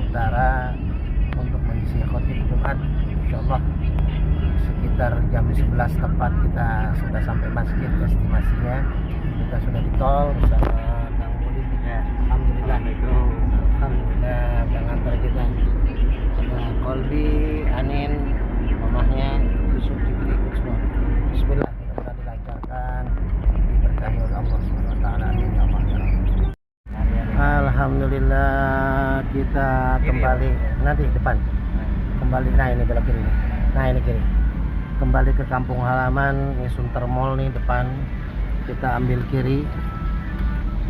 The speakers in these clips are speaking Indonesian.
Utara untuk mengisi khotib Jumat. Insyaallah sekitar jam 11 tepat kita sudah sampai masjid. Estimasinya kita sudah di tol bersama Kang Bolin. Alhamdulillah. Alhamdulillah mengantar kita. Ada Kolbi, Anin, mamahnya, Yusuf Jikri ikut semua. Bismillah, mudah-mudahan dilancarkan, diberkahi oleh Allah Subhanahu wa taala. Amin ya Allah. Alhamdulillah kita kembali nanti depan. Kembali ini belok kiri. Ini kiri. Kembali ke kampung halaman, ini Sunter Mall nih depan. Kita ambil kiri.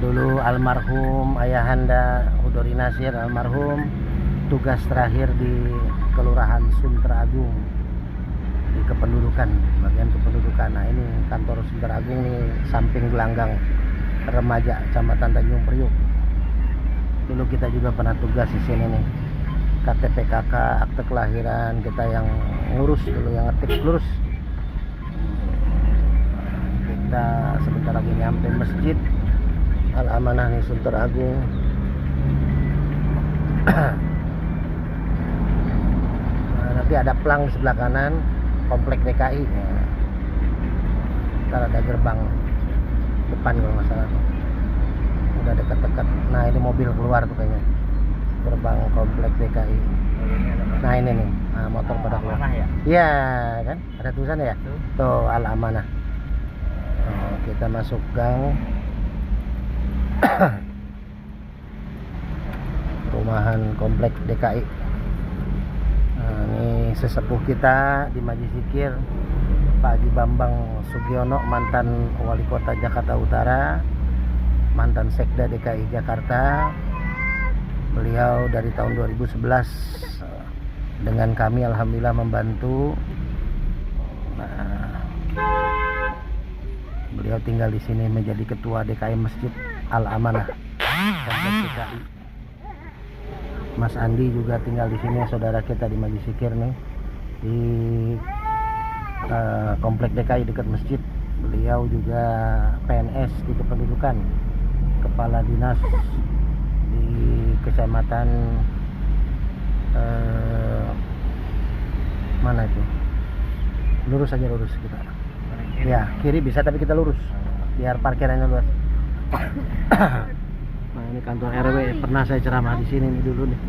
Dulu almarhum ayahanda Hudori Nasir almarhum tugas terakhir di Kelurahan Sunter Agung di kependudukan, bagian kependudukan. Nah ini kantor Sunter Agung nih, samping gelanggang remaja Kecamatan Tanjung Priuk. Dulu kita juga pernah tugas di sini nih, KTP KK, akte kelahiran kita yang ngurus dulu, yang ngetik lurus. Kita sebentar lagi nyampe masjid Al-Amanah nih Sunter Agung. Nah, nanti ada plang di sebelah kanan, komplek DKI. Ntar ada gerbang depan kalau nggak salah. Udah dekat-dekat. Nah ini mobil keluar tuh kayaknya, gerbang komplek DKI. Nah ini nih, nah, motor pada keluar. Iya kan, ada tulisannya ya. Tuh Al-Amanah. Oh, kita masuk gang. Perumahan komplek DKI. Nah, ini sesepuh kita di Majelis Zikir, Pak Haji Bambang Sugiono, mantan Wali Kota Jakarta Utara, mantan Sekda DKI Jakarta. Beliau dari tahun 2011 dengan kami alhamdulillah membantu. Nah, beliau tinggal di sini menjadi ketua DKI Masjid Al-Amanah komplek DKI. Mas Andi juga tinggal di sini, saudara kita di Majelis Zikir nih, di komplek DKI dekat masjid. Beliau juga PNS di kependudukan, kepala dinas di kecamatan mana itu, lurus aja, lurus kita ya, kiri bisa tapi kita lurus biar parkirannya luas. Nah ini kantor RW, pernah saya ceramah di sini nih dulu nih.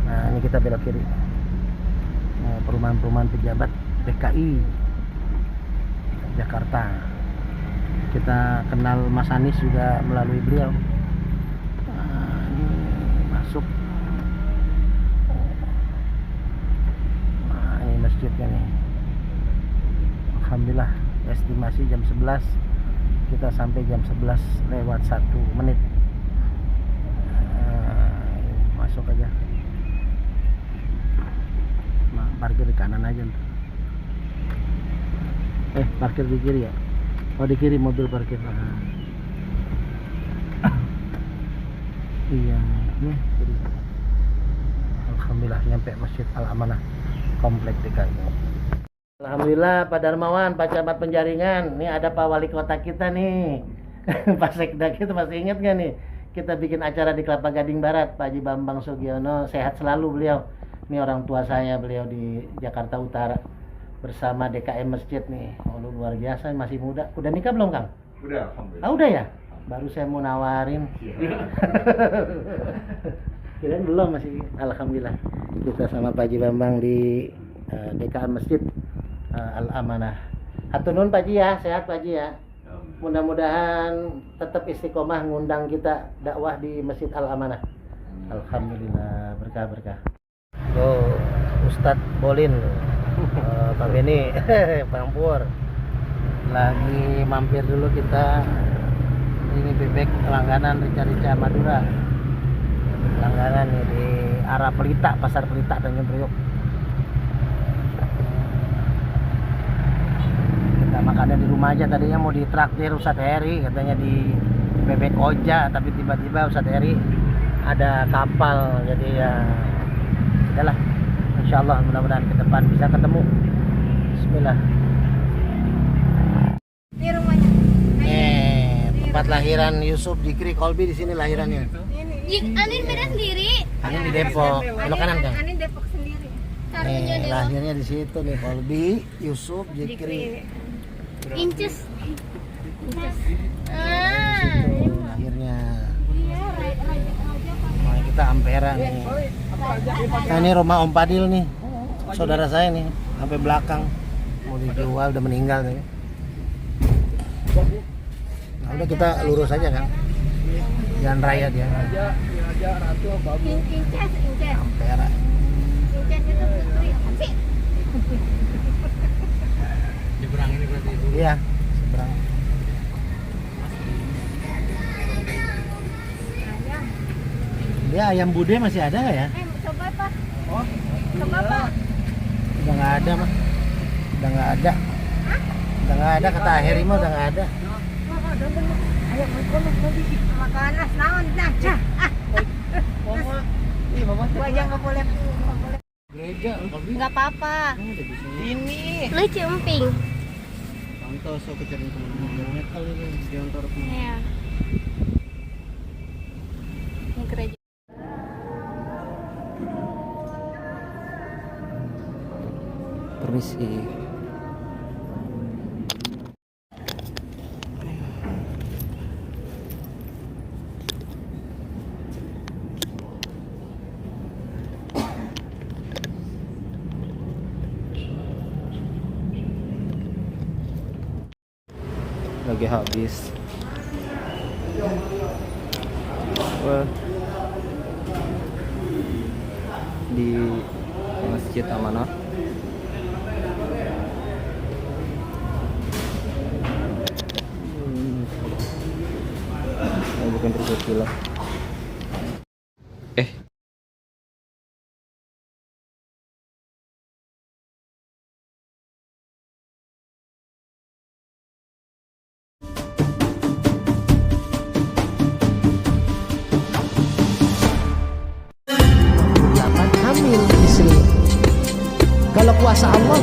Nah ini kita belok kiri. Nah, perumahan-perumahan pejabat DKI Jakarta. Kita kenal Mas Anies juga melalui beliau. Nah, ini masuk. Nah ini masjidnya nih. Alhamdulillah, estimasi jam 11, kita sampai jam 11 lewat 1 menit. Masuk aja. Parkir di kanan aja ntar. Parkir di kiri ya. Oh di kiri mobil parkir. Iya nih kiri. Alhamdulillah nyampe Masjid Al-Amanah komplek DKI. Alhamdulillah Pak Darmawan, Pak Camat Penjaringan. Nih ada Pak Wali Kota kita nih. Pak Sekda kita masih ingat gak nih? Kita bikin acara di Kelapa Gading Barat, Pak Haji Bambang Sugiono, sehat selalu beliau. Ini orang tua saya, beliau di Jakarta Utara bersama DKM Masjid nih. Oh luar biasa, masih muda. Udah nikah belum Kang? Udah, alhamdulillah. Udah ya? Baru saya mau nawarin. Kirain belum, masih alhamdulillah. Kita sama Pak Haji Bambang di DKM Masjid Al-Amanah. Hatur nuhun Pak Haji ya, sehat Pak Haji ya. Mudah-mudahan tetap istiqomah ngundang kita dakwah di Masjid Al-Amanah. Alhamdulillah, berkah-berkah. Ustadz Bolin, Pak Beni, Bang Pur, lagi mampir dulu kita. Ini bebek langganan Rica-Rica Madura, langganan nih di arah Pelita, Pasar Pelita Tanjung Priok. Kita makannya di rumah aja, tadinya mau ditraktir Ustadz Heri, katanya di bebek Koja, tapi tiba-tiba Ustadz Heri ada kapal, jadi ya udahlah. Insyaallah mudah-mudahan ke depan bisa ketemu. Bismillah. Ini rumahnya. Tempat lahiran Yusuf Jikri Kolbi, di sini lahirannya. Anin beda sendiri. Anin di Depok. Belok kanan kan? Ani Depok sendiri. Nih, lahirnya di situ nih, Kolbi, Yusuf, Jikri. Inces. Situ lahirnya. Iya, raja Nah, kita Ampera nih. Nah, ini rumah Om Padil nih. Saudara saya nih, sampai belakang. Mau dijual, udah meninggal nih. Nah, udah kita lurus aja kan. Jalan raya dia. Inces. Ampera. Inces itu putri Api. Nyebrang ini berarti itu. Iya, seberang. Ayam. Dia ayam bude masih ada nggak ya? Coba Pak. Coba Pak. Udah nggak ada mah. Udah nggak ada. Udah nggak ada kata Heri mah udah nggak ada. Ayo makanan naon dah. Gua aja nggak boleh. Gereja, Nggak apa-apa. ini. Lucu emping. Contoh so kecering teman-teman metal ini diantar Iya. Ini gereja. permisi. Lagi habis. Wah. Di Masjid Amanah. Bukan rezeki lah. Hamil istri. Kalau kuasa Allah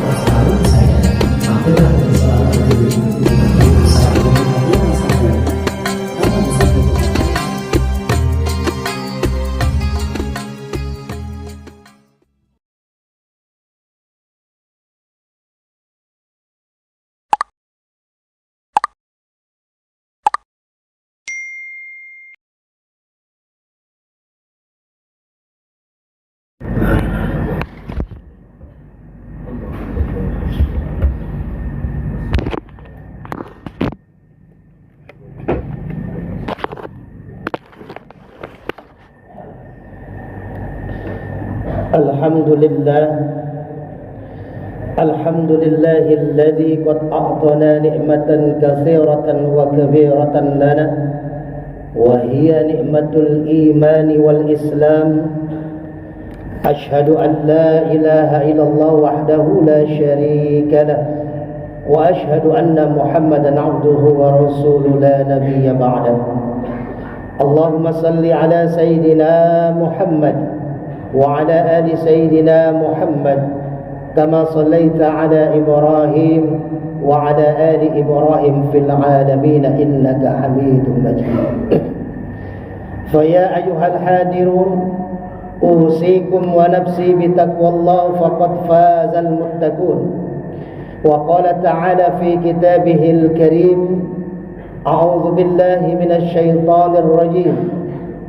Alhamdulillah Alhamdulillahilladzi qad a'tana ni'matan katsiratan wa kabiratan lana wa hiya ni'matul imani wal islam ashhadu an la ilaha illallah wahdahu la syarika lah wa ashhadu anna muhammadan abduhu wa rasuluhu la nabiyya ba'dahu Allahumma salli ala sayyidina Muhammad وعلى آل سيدنا محمد كما صليت على إبراهيم وعلى آل إبراهيم في العالمين إنك حميد مجيد فيا أيها الحاضرون أوصيكم ونفسي بتقوى الله فقد فاز المتقون وقال تعالى في كتابه الكريم أعوذ بالله من الشيطان الرجيم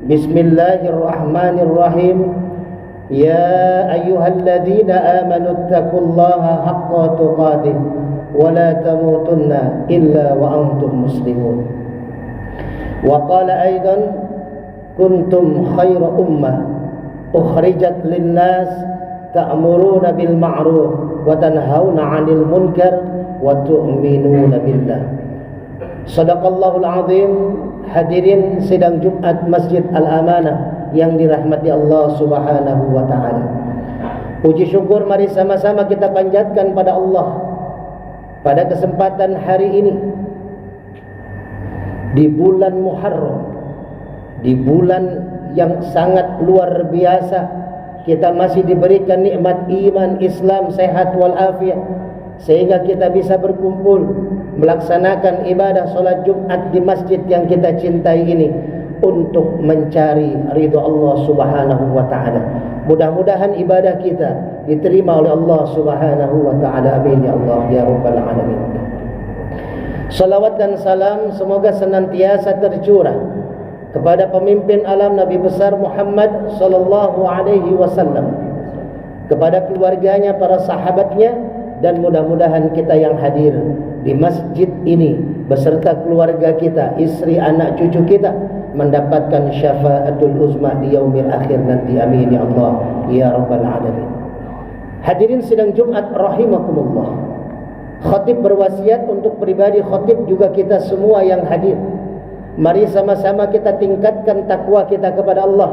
بسم الله الرحمن الرحيم يا أيها الذين آمنوا اتقوا الله حق تقاته ولا تموتن إلا وأنتم مسلمون وقال أيضا كنتم خير أمة أخرجت للناس تأمرون بالمعروف وتنهون عن المنكر وتؤمنون بالله صدق الله العظيم. Hadirin sidang Jumat Masjid Al-Amanah yang dirahmati Allah Subhanahu wa taala. Puji syukur mari sama-sama kita panjatkan pada Allah pada kesempatan hari ini di bulan Muharram, di bulan yang sangat luar biasa. Kita masih diberikan nikmat iman, Islam, sehat walafiat, sehingga kita bisa berkumpul melaksanakan ibadah salat Jumat di masjid yang kita cintai ini untuk mencari ridha Allah Subhanahu wa taala. Mudah-mudahan ibadah kita diterima oleh Allah Subhanahu wa taala. Amin ya Allah ya rabbal alamin. Salawat dan salam semoga senantiasa tercurah kepada pemimpin alam Nabi besar Muhammad sallallahu alaihi wasallam, kepada keluarganya, para sahabatnya, dan mudah-mudahan kita yang hadir di masjid ini beserta keluarga kita, istri, anak, cucu kita mendapatkan syafaatul uzma di yaumil akhir nanti. Amin ya Allah ya rabbal alamin. Hadirin sidang Jumat rahimakumullah. Khatib berwasiat untuk pribadi khatib juga kita semua yang hadir. Mari sama-sama kita tingkatkan takwa kita kepada Allah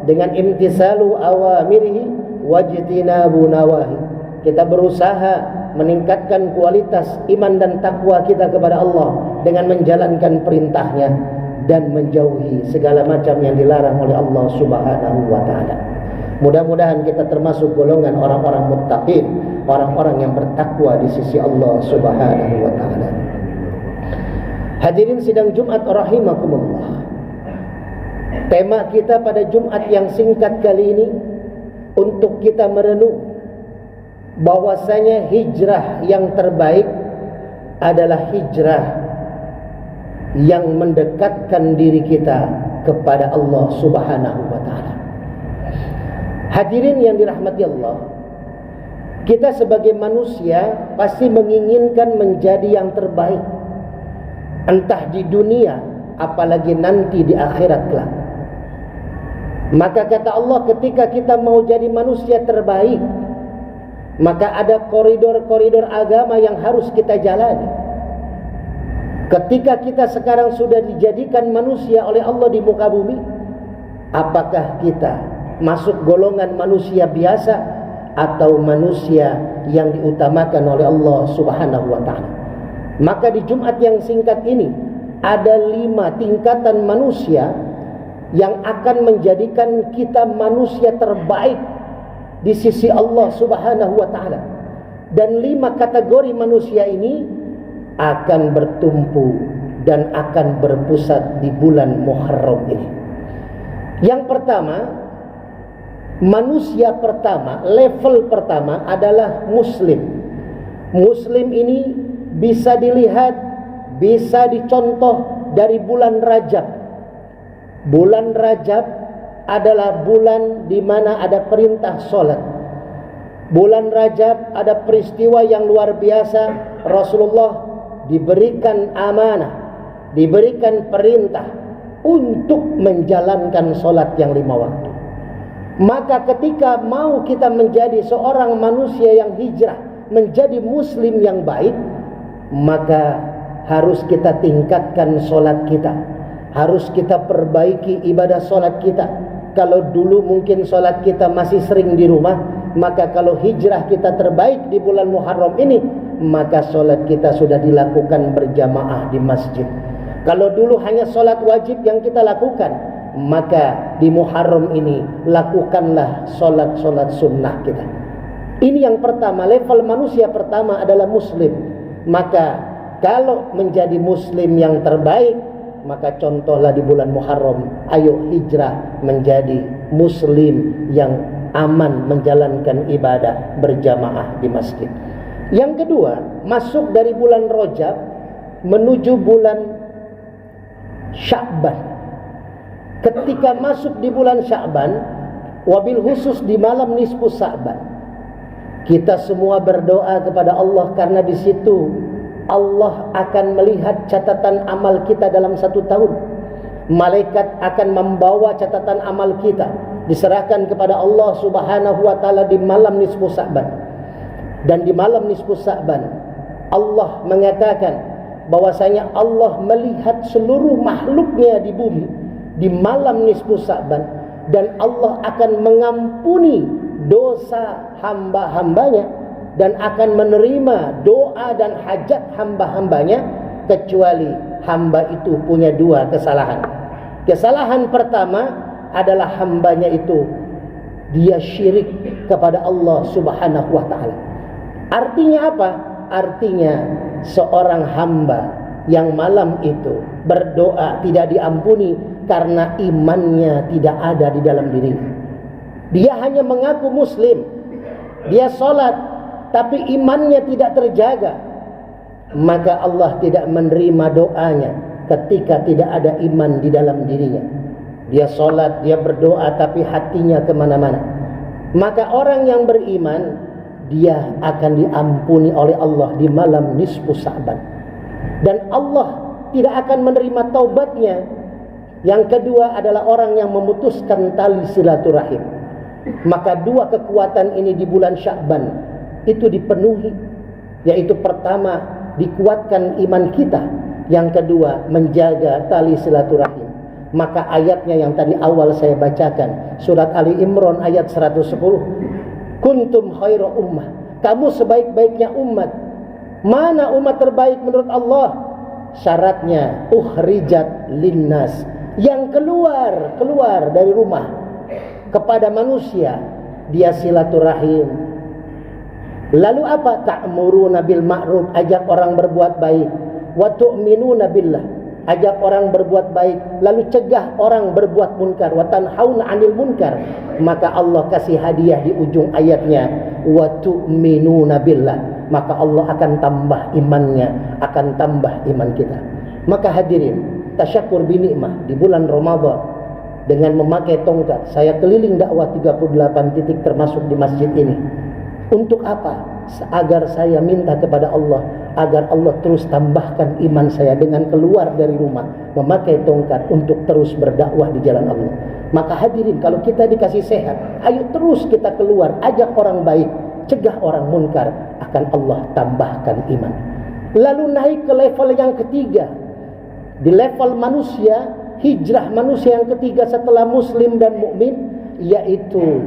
dengan imtisalu awamirihi wajtinabu nawahi. Kita berusaha meningkatkan kualitas iman dan takwa kita kepada Allah dengan menjalankan perintahnya dan menjauhi segala macam yang dilarang oleh Allah Subhanahu wa taala. Mudah-mudahan kita termasuk golongan orang-orang muttaqin, orang-orang yang bertakwa di sisi Allah Subhanahu wa taala. Hadirin sidang Jumat rahimakumullah. Tema kita pada Jumat yang singkat kali ini untuk kita merenung bahwasanya hijrah yang terbaik adalah hijrah yang mendekatkan diri kita kepada Allah Subhanahu wa taala. Hadirin yang dirahmati Allah, kita sebagai manusia pasti menginginkan menjadi yang terbaik, entah di dunia apalagi nanti di akhirat kelak. Maka kata Allah, ketika kita mau jadi manusia terbaik, maka ada koridor-koridor agama yang harus kita jalani. Ketika kita sekarang sudah dijadikan manusia oleh Allah di muka bumi, apakah kita masuk golongan manusia biasa atau manusia yang diutamakan oleh Allah Subhanahu wa taala? Maka di Jumat yang singkat ini ada 5 tingkatan manusia yang akan menjadikan kita manusia terbaik di sisi Allah Subhanahu wa taala. Dan 5 kategori manusia ini akan bertumpu dan akan berpusat di bulan Muharram ini. Yang pertama, manusia pertama, level pertama adalah muslim. Muslim ini bisa dilihat, bisa dicontoh dari bulan Rajab. Bulan Rajab adalah bulan di mana ada perintah sholat. Bulan Rajab ada peristiwa yang luar biasa. Rasulullah diberikan amanah, diberikan perintah untuk menjalankan sholat yang 5 waktu. Maka ketika mau kita menjadi seorang manusia yang hijrah, menjadi muslim yang baik, maka harus kita tingkatkan sholat kita, harus kita perbaiki ibadah sholat kita. Kalau dulu mungkin sholat kita masih sering di rumah, maka kalau hijrah kita terbaik di bulan Muharram ini, maka sholat kita sudah dilakukan berjamaah di masjid. Kalau dulu hanya sholat wajib yang kita lakukan, maka di Muharram ini lakukanlah sholat-sholat sunnah kita. Ini yang pertama, level manusia pertama adalah muslim. Maka kalau menjadi muslim yang terbaik, maka contohlah di bulan Muharram, ayo hijrah menjadi muslim yang aman menjalankan ibadah berjamaah di masjid. Yang kedua, masuk dari bulan Rajab menuju bulan Sya'ban. Ketika masuk di bulan Sya'ban, wabil khusus di malam nisfu Sya'ban, kita semua berdoa kepada Allah, karena di situ Allah akan melihat catatan amal kita dalam 1 tahun. Malaikat akan membawa catatan amal kita, diserahkan kepada Allah Subhanahu wa taala di malam nisfu Sya'ban. Dan di malam nisfu Sya'ban, Allah mengatakan bahwasanya Allah melihat seluruh makhluknya di bumi di malam nisfu Sya'ban, dan Allah akan mengampuni dosa hamba-hambanya dan akan menerima doa dan hajat hamba-hambanya, kecuali hamba itu punya 2 kesalahan. Kesalahan pertama adalah hambanya itu dia syirik kepada Allah Subhanahu wa taala. Artinya apa? Artinya seorang hamba yang malam itu berdoa tidak diampuni karena imannya tidak ada di dalam dirinya. Dia hanya mengaku muslim, dia sholat, tapi imannya tidak terjaga, maka Allah tidak menerima doanya ketika tidak ada iman di dalam dirinya. Dia sholat, dia berdoa, tapi hatinya kemana-mana. Maka orang yang beriman, dia akan diampuni oleh Allah di malam nisfu Sa'ban, dan Allah tidak akan menerima taubatnya. Yang kedua adalah orang yang memutuskan tali silaturahim. Maka dua kekuatan ini di bulan Sya'ban itu dipenuhi, yaitu pertama dikuatkan iman kita, yang kedua menjaga tali silaturahim. Maka ayatnya yang tadi awal saya bacakan, surat Ali Imran ayat 110, kuntum khairu ummah, kamu sebaik-baiknya umat. Mana umat terbaik menurut Allah? Syaratnya ukhrijat linnas, yang keluar dari rumah kepada manusia, dia silaturahim. Lalu apa? Ta'muruna bil ma'ruf, ajak orang berbuat baik. Wa tu'minuna billah, ajak orang berbuat baik, lalu cegah orang berbuat munkar. Wa tanhauna 'anil munkar. Maka Allah kasih hadiah di ujung ayatnya, wa tu'minuna billah, maka Allah akan tambah imannya, akan tambah iman kita. Maka hadirin, tasyakur bi nikmah di bulan Ramadan dengan memakai tongkat. Saya keliling dakwah 38 titik termasuk di masjid ini. Untuk apa? Agar saya minta kepada Allah agar Allah terus tambahkan iman saya dengan keluar dari rumah memakai tongkat untuk terus berdakwah di jalan Allah. Maka hadirin, kalau kita dikasih sehat, ayo terus kita keluar, ajak orang baik, cegah orang munkar, akan Allah tambahkan iman. Lalu naik ke level yang ketiga, di level manusia, hijrah manusia yang ketiga setelah muslim dan mukmin, yaitu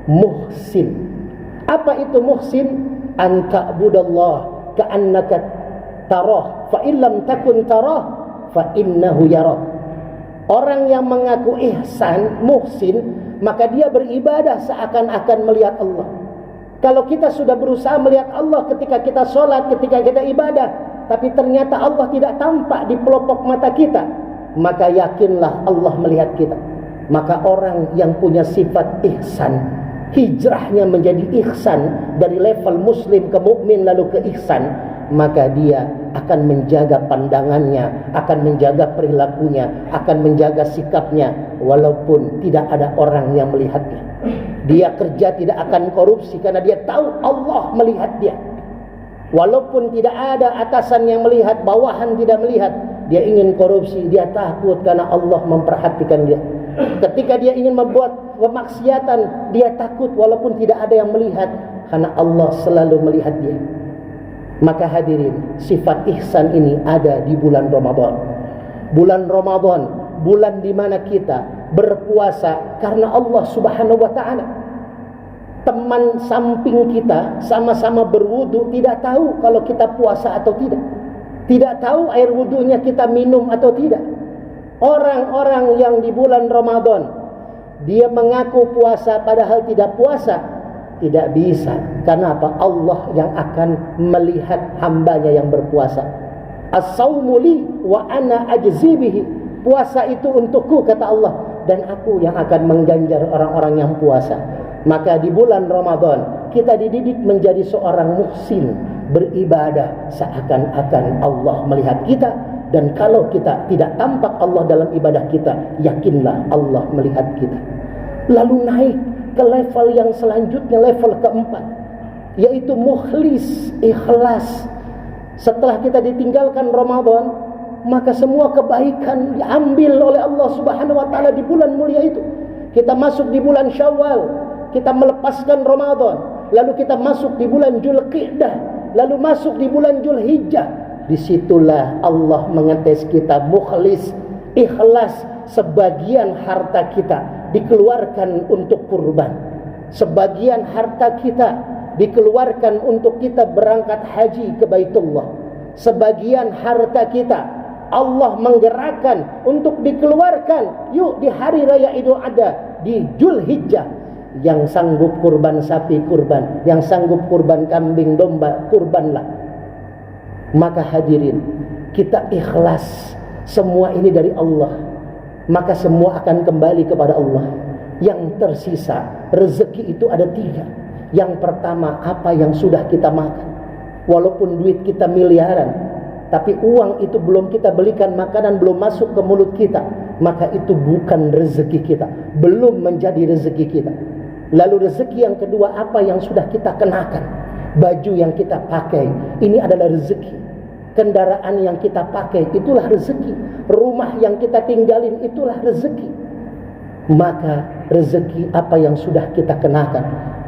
muhsin. Apa itu muhsin? An ta'budallah ka'annaka tarah, fa illam takun tarah fa innahu yarah. Orang yang mengaku ihsan, muhsin, maka dia beribadah seakan-akan melihat Allah. Kalau kita sudah berusaha melihat Allah ketika kita sholat, ketika kita ibadah, tapi ternyata Allah tidak tampak di pelopok mata kita, maka yakinlah Allah melihat kita. Maka orang yang punya sifat ihsan, hijrahnya menjadi ihsan dari level muslim ke mukmin lalu ke ihsan, maka dia akan menjaga pandangannya, akan menjaga perilakunya, akan menjaga sikapnya walaupun tidak ada orang yang melihatnya. Dia kerja tidak akan korupsi karena dia tahu Allah melihat dia. Walaupun tidak ada atasan yang melihat, bawahan tidak melihat, dia ingin korupsi, dia takut karena Allah memperhatikan dia. Ketika dia ingin membuat kemaksiatan, dia takut walaupun tidak ada yang melihat karena Allah selalu melihat dia. Maka hadirin, sifat ihsan ini ada di bulan Ramadan. Bulan Ramadan, bulan di mana kita berpuasa karena Allah Subhanahu wa taala. Teman samping kita sama-sama berwudu tidak tahu kalau kita puasa atau tidak. Tidak tahu air wudunya kita minum atau tidak. Orang-orang yang di bulan Ramadan dia mengaku puasa padahal tidak puasa, tidak bisa. Karena apa? Allah yang akan melihat hambanya yang berpuasa. As-saumu li wa ana ajzi bihi. Puasa itu untukku kata Allah, dan aku yang akan mengganjar orang-orang yang puasa. Maka di bulan Ramadan kita dididik menjadi seorang muhsin, beribadah seakan-akan Allah melihat kita. Dan kalau kita tidak tampak Allah dalam ibadah kita, yakinlah Allah melihat kita. Lalu naik ke level yang selanjutnya, level keempat, yaitu mukhlis, ikhlas. Setelah kita ditinggalkan Ramadan, maka semua kebaikan diambil oleh Allah Subhanahu wa taala di bulan mulia itu. Kita masuk di bulan Syawal, kita melepaskan Ramadan, lalu kita masuk di bulan Dzulqa'dah, lalu masuk di bulan Dzulhijjah. Disitulah Allah mengetes kita mukhlis, ikhlas. Sebagian harta kita dikeluarkan untuk kurban, sebagian harta kita dikeluarkan untuk kita berangkat haji ke Baitullah, sebagian harta kita Allah menggerakkan untuk dikeluarkan. Yuk di hari raya Idul Adha di Dzulhijjah, yang sanggup kurban sapi kurban, yang sanggup kurban kambing domba kurbanlah. Maka hadirin, kita ikhlas, semua ini dari Allah. maka semua akan kembali kepada Allah. Yang tersisa, rezeki itu ada 3. Yang pertama, apa yang sudah kita makan. Walaupun duit kita miliaran, tapi uang itu belum kita belikan makanan, belum masuk ke mulut kita, maka itu bukan rezeki kita, belum menjadi rezeki kita. Lalu rezeki yang kedua, apa yang sudah kita kenakan, baju yang kita pakai, ini adalah rezeki. Kendaraan yang kita pakai, itulah rezeki. Rumah yang kita tinggalin, itulah rezeki. Maka rezeki apa yang sudah kita kenakan.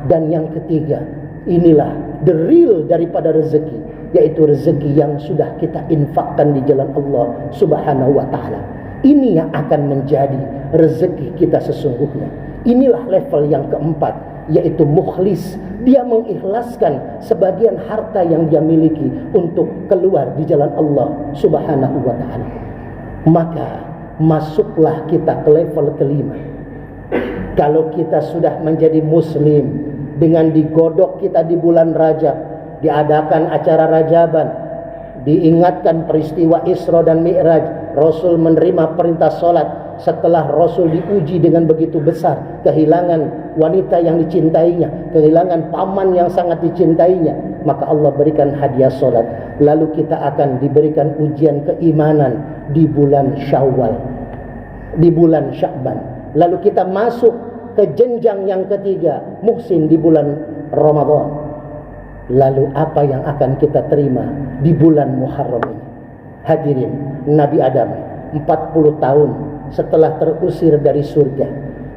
Dan yang ketiga, inilah the real daripada rezeki, yaitu rezeki yang sudah kita infakkan di jalan Allah Subhanahu wa ta'ala. Ini yang akan menjadi rezeki kita sesungguhnya. Inilah level yang keempat, yaitu mukhlis. Dia mengikhlaskan sebagian harta yang dia miliki untuk keluar di jalan Allah Subhanahu wa ta'ala. Maka masuklah kita ke level kelima. Kalau kita sudah menjadi muslim, dengan digodok kita di bulan Rajab, diadakan acara Rajaban, diingatkan peristiwa Isra dan Mi'raj, Rasul menerima perintah salat. Setelah Rasul diuji dengan begitu besar, kehilangan wanita yang dicintainya, kehilangan paman yang sangat dicintainya, maka Allah berikan hadiah salat. Lalu kita akan diberikan ujian keimanan di bulan Syawal, di bulan Sya'ban. Lalu kita masuk ke jenjang yang ketiga, muhsin, di bulan Ramadan. Lalu apa yang akan kita terima di bulan Muharram ini? Hadirin, Nabi Adam 40 tahun setelah terusir dari surga,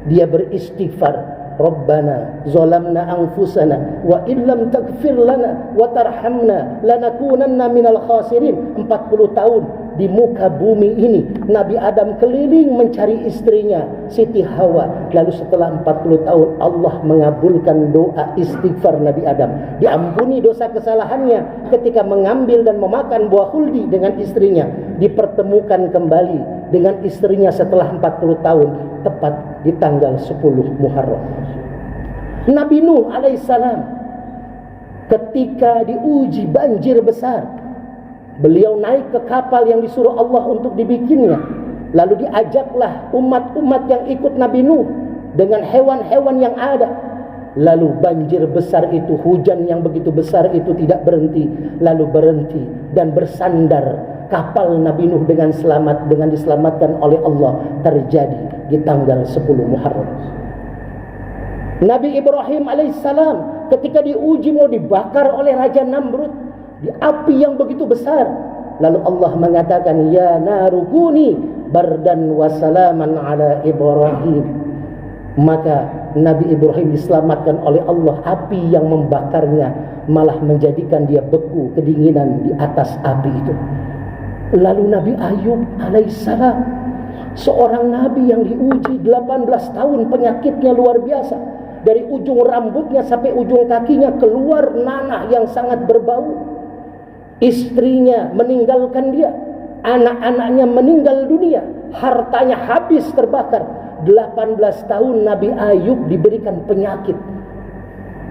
dia beristighfar, Rabbana zalamna anfusana wa illam taghfir lana wa tarhamna lanakunanna minal khasirin. 40 tahun di muka bumi ini Nabi Adam keliling mencari istrinya Siti Hawa. Lalu setelah 40 tahun Allah mengabulkan doa istighfar Nabi Adam, diampuni dosa kesalahannya ketika mengambil dan memakan buah khuldi dengan istrinya, dipertemukan kembali dengan istrinya setelah 40 tahun, tepat di tanggal 10 Muharram. Nabi Nuh alaihissalam ketika diuji banjir besar, beliau naik ke kapal yang disuruh Allah untuk dibikinnya. Lalu diajaklah umat-umat yang ikut Nabi Nuh dengan hewan-hewan yang ada. Lalu banjir besar itu, hujan yang begitu besar itu tidak berhenti, lalu berhenti dan bersandar. Kapal Nabi Nuh dengan selamat, dengan diselamatkan oleh Allah, terjadi di tanggal 10 Muharram. Nabi Ibrahim alaihissalam ketika diuji mau dibakar oleh Raja Namrud di api yang begitu besar, lalu Allah mengatakan, ya narukuni bardan wa salaman ala Ibrahim. Maka Nabi Ibrahim diselamatkan oleh Allah, api yang membakarnya malah menjadikan dia beku, kedinginan di atas api itu. Lalu Nabi Ayub alaihissalam, seorang nabi yang diuji 18 tahun, penyakitnya luar biasa. Dari ujung rambutnya sampai ujung kakinya keluar nanah yang sangat berbau. Istrinya meninggalkan dia, anak-anaknya meninggal dunia, hartanya habis terbakar. 18 tahun Nabi Ayub diberikan penyakit.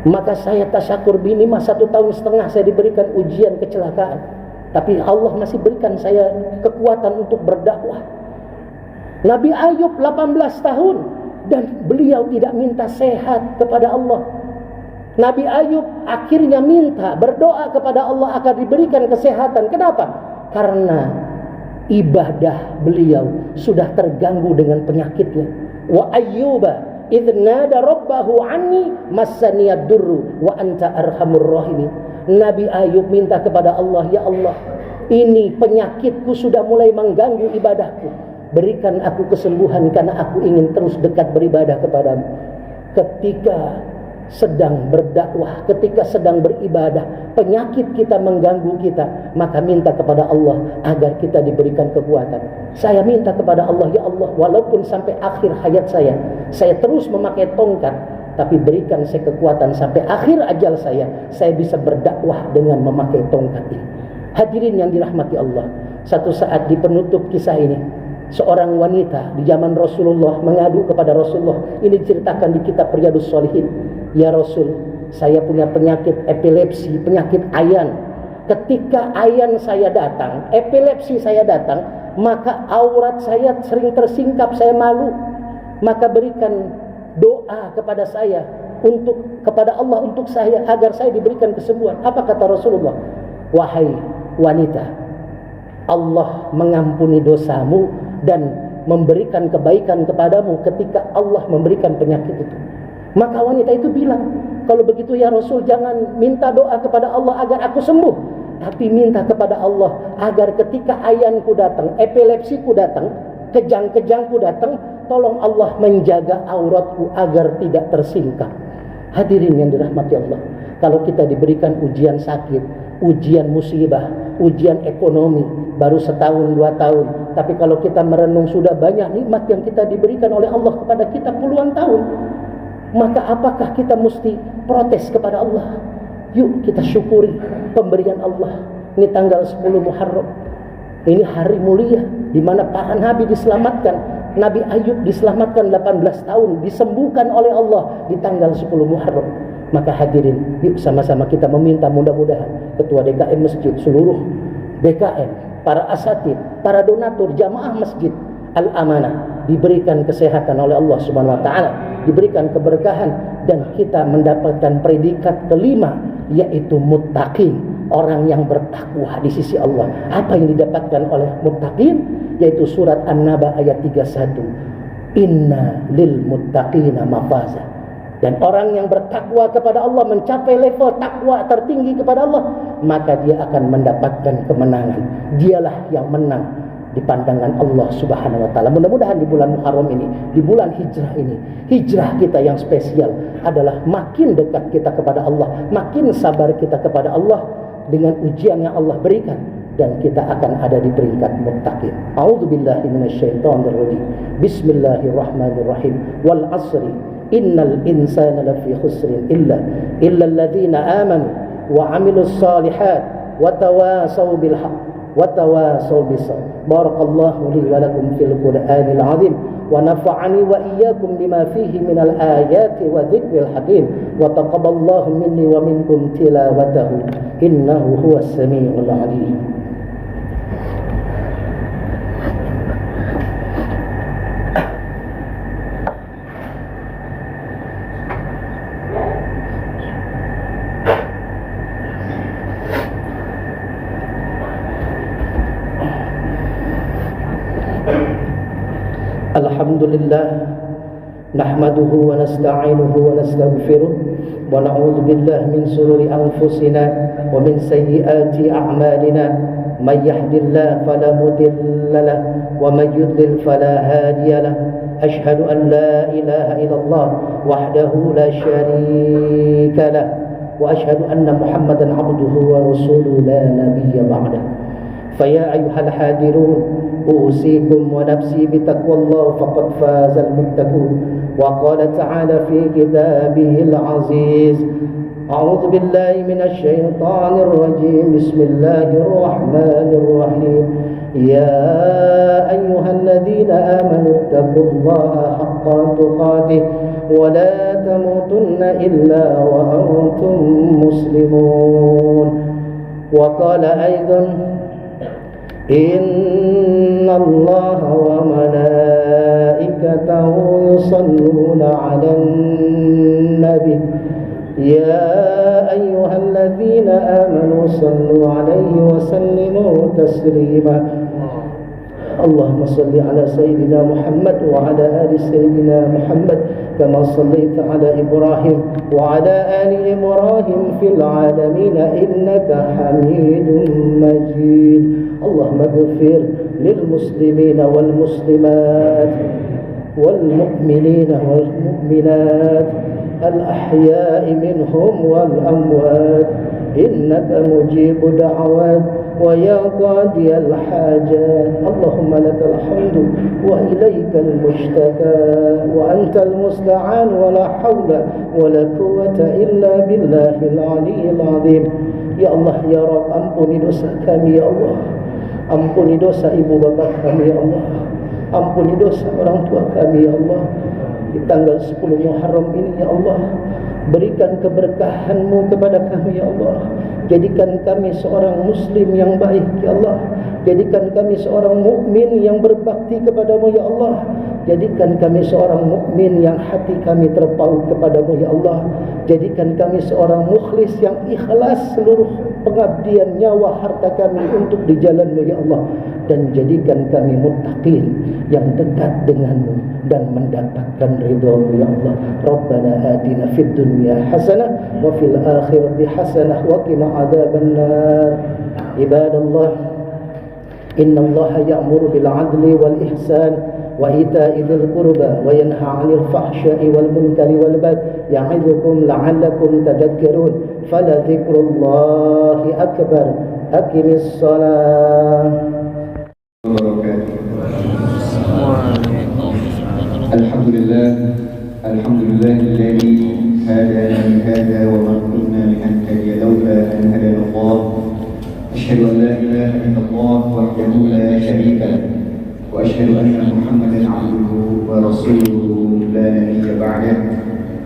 Maka saya tasyakur bini, 1 tahun setengah saya diberikan ujian kecelakaan, tapi Allah masih berikan saya kekuatan untuk berdakwah. Nabi Ayub 18 tahun dan beliau tidak minta sehat kepada Allah. Nabi Ayub akhirnya minta, berdoa kepada Allah agar diberikan kesehatan. Kenapa? Karena ibadah beliau sudah terganggu dengan penyakitnya. Wa ayyuba idh nada rabbahu anni massaniyad durru wa anta arhamur rahimin. Nabi Ayub minta kepada Allah, ya Allah, ini penyakitku sudah mulai mengganggu ibadahku. Berikan aku kesembuhan karena aku ingin terus dekat beribadah kepadamu. Ketika sedang berdakwah, ketika sedang beribadah, penyakit kita mengganggu kita, maka minta kepada Allah agar kita diberikan kekuatan. Saya minta kepada Allah, ya Allah, walaupun sampai akhir hayat saya terus memakai tongkat, tapi berikan saya kekuatan sampai akhir ajal saya bisa berdakwah dengan memakai tongkat ini. Hadirin yang dirahmati Allah, satu saat di penutup kisah ini, seorang wanita di zaman Rasulullah mengadu kepada Rasulullah. Ini diceritakan di kitab Riyadhus Shalihin. Ya Rasul, saya punya penyakit epilepsi, penyakit ayan. Ketika ayan saya datang, epilepsi saya datang, maka aurat saya sering tersingkap, saya malu. Maka berikan doa kepada saya, kepada Allah untuk saya, agar saya diberikan kesembuhan. Apa kata Rasulullah? Wahai wanita, Allah mengampuni dosamu dan memberikan kebaikan kepadamu ketika Allah memberikan penyakit itu. Maka wanita itu bilang, kalau begitu ya Rasul, jangan minta doa kepada Allah agar aku sembuh, tapi minta kepada Allah agar ketika ayanku datang, epilepsiku datang, kejang-kejangku datang, tolong Allah menjaga auratku agar tidak tersingkap. Hadirin yang dirahmati Allah, kalau kita diberikan ujian sakit, ujian musibah, ujian ekonomi, baru setahun 2 tahun, tapi kalau kita merenung sudah banyak nikmat yang kita diberikan oleh Allah kepada kita puluhan tahun, maka apakah kita mesti protes kepada Allah? Yuk kita syukuri pemberian Allah. Ini tanggal 10 Muharram, ini hari mulia di mana para nabi diselamatkan. Nabi Ayub diselamatkan 18 tahun, disembuhkan oleh Allah di tanggal 10 Muharram. Maka hadirin, yuk sama-sama kita meminta, mudah-mudahan ketua DKM masjid, seluruh DKM, para asatid, para donatur jamaah masjid Al-Amanah diberikan kesehatan oleh Allah Subhanahu wa taala, diberikan keberkahan, dan kita mendapatkan predikat kelima, yaitu muttaqin, orang yang bertakwa di sisi Allah. Apa yang didapatkan oleh muttaqin? Yaitu surat An-Naba ayat 31. Inna lil muttaqina mafaza. Dan orang yang bertakwa kepada Allah, mencapai level takwa tertinggi kepada Allah, maka dia akan mendapatkan kemenangan. Dialah yang menang di pandangan Allah Subhanahu wa taala. Mudah-mudahan di bulan Muharram ini, di bulan hijrah ini, hijrah kita yang spesial adalah makin dekat kita kepada Allah, makin sabar kita kepada Allah dengan ujian yang Allah berikan, dan kita akan ada di peringkat muttaqin. A'udzubillahi minasyaitonir rajim. Bismillahirrahmanirrahim. Wal 'asri innal insana lafi khusrin illa alladziina aamanu wa 'amilus shalihat wa tawassaw bil haqq wa tawassaw bis sabr. Barakallahu li wa lakum fil Qur'anil 'azim wa nafa'ani wa iyyakum bima fihi minal ayati wa dzikril hakim wa taqabbalallahu minni wa minkum tilawatahu innahu huwas samiul 'alim. Alhamdulillah, nahmaduhu wa nasta'inuhu wa nastaghfiruh wa na'udzu billahi min shururi anfusina wa min sayyiati a'malina. May yahdihillahu fala mudilla lahu wa may yudlil fala hadiya lahu. Ashhadu an la ilaha illallah wahdahu la syarika lahu wa ashhadu anna Muhammadan 'abduhu wa rasuluhu la nabiyya ba'dahu. فيا أيها الحاضرون أوصيكم ونفسي بتقوى الله فقد فاز المتقون. وقال تعالى في كتابه العزيز أعوذ بالله من الشيطان الرجيم بسم الله الرحمن الرحيم يا أيها الذين آمنوا اتقوا الله حق تقاته ولا تموتن إلا وأنتم مسلمون. وقال أيضا إن الله وملائكته يصلون على النبي يا أيها الذين آمنوا صلوا عليه وسلموا تسليما. اللهم صل على سيدنا محمد وعلى آل سيدنا محمد كما صليت على إبراهيم وعلى آل إبراهيم في العالمين إنك حميد مجيد. اللهم اغفر للمسلمين والمسلمات والمؤمنين والمؤمنات الأحياء منهم والأموات إنك مجيب دعوات ويا قاضي الحاجات. اللهم لك الحمد وإليك المشتكى وأنت المستعان ولا حول ولا قوة إلا بالله العلي العظيم. Ya Allah, ya Rabb, ampuni dosa kami ya Allah, ampuni dosa ibu bapa kami ya Allah, ampuni dosa orang tua kami ya Allah. Di tanggal 10 Muharram ini ya Allah, Berikan keberkahan-Mu kepada kami ya Allah. Jadikan kami seorang muslim yang baik ya Allah. Jadikan kami seorang mukmin yang berbakti kepada-Mu ya Allah. Jadikan kami seorang mukmin yang hati kami terpaut kepada-Mu ya Allah. Jadikan kami seorang mukhlis yang ikhlas seluruh pengabdian nyawa harta kami untuk di jalan-Mu ya Allah. Dan jadikan kami muttaqin yang dekat dengan-Mu dan mendapatkan ridha-Mu ya Allah. Rabbana atina fid dunya hasanah wa fil akhirati hasanah wa qina adzabannar. Ibadallah, innallaha ya'muru bil 'adli wal ihsan wa ita'i dzil qurba wa yanha 'anil fahsya'i wal munkari wal baghi ya'idzukum la'allakum tadhakkarun. Fala dzikrullahi akbar. Aqimis shalah. Alhamdulillah alladzi hadana li hadha wa ma kunna linahtadiya lawla an hadana Allah. Asyhadu an la ilaha illallah wahdahu la syarika lah wa asyhadu anna Muhammadan 'abduhu wa rasuluhu la nabiyya ba'dah.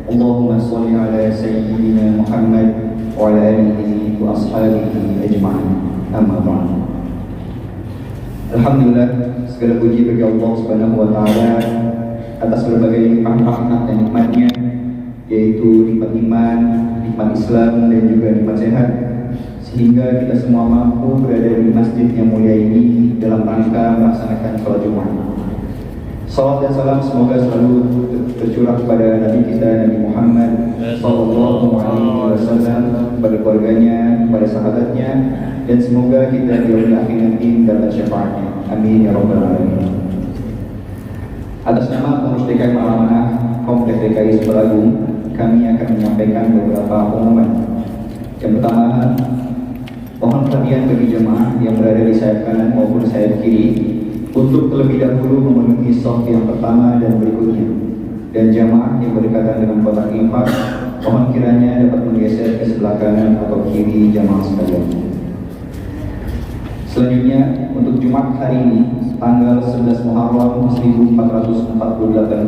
Allahumma shalli ala sayyidina Muhammad wa ala alihi wa ashabihi ajma'in. Amma ba'd. Alhamdulillah, segala puji bagi Allah Subhanahu wa taala atas berbagai rahmat dan nikmatnya, yaitu nikmat iman, nikmat Islam, dan juga nikmat sehat, sehingga kita semua mampu berada di masjid yang mulia ini dalam rangka melaksanakan sholat Jumat. Salawat dan salam semoga selalu tercurah kepada Nabi kita, Nabi Muhammad Sallallahu Alaihi Wasallam, kepada keluarganya, kepada sahabatnya, dan semoga kita di yaumil akhir nanti mendapat syafaatnya. Amin ya rabbal alamin. Atas nama pengurus DKI Amanah Kompleks DKI Sukaragung, kami akan menyampaikan beberapa pengumuman. Yang pertama, mohon perhatian bagi jemaah yang berada di sayap kanan maupun sayap kiri untuk terlebih dahulu memenuhi shaf yang pertama dan berikutnya. Dan jemaah yang berdekatan dengan kotak infak, mohon kiranya dapat menggeser ke sebelah kanan atau kiri jemaah sekalian. Selanjutnya, untuk Jumat hari ini, tanggal 11 Muharram 1448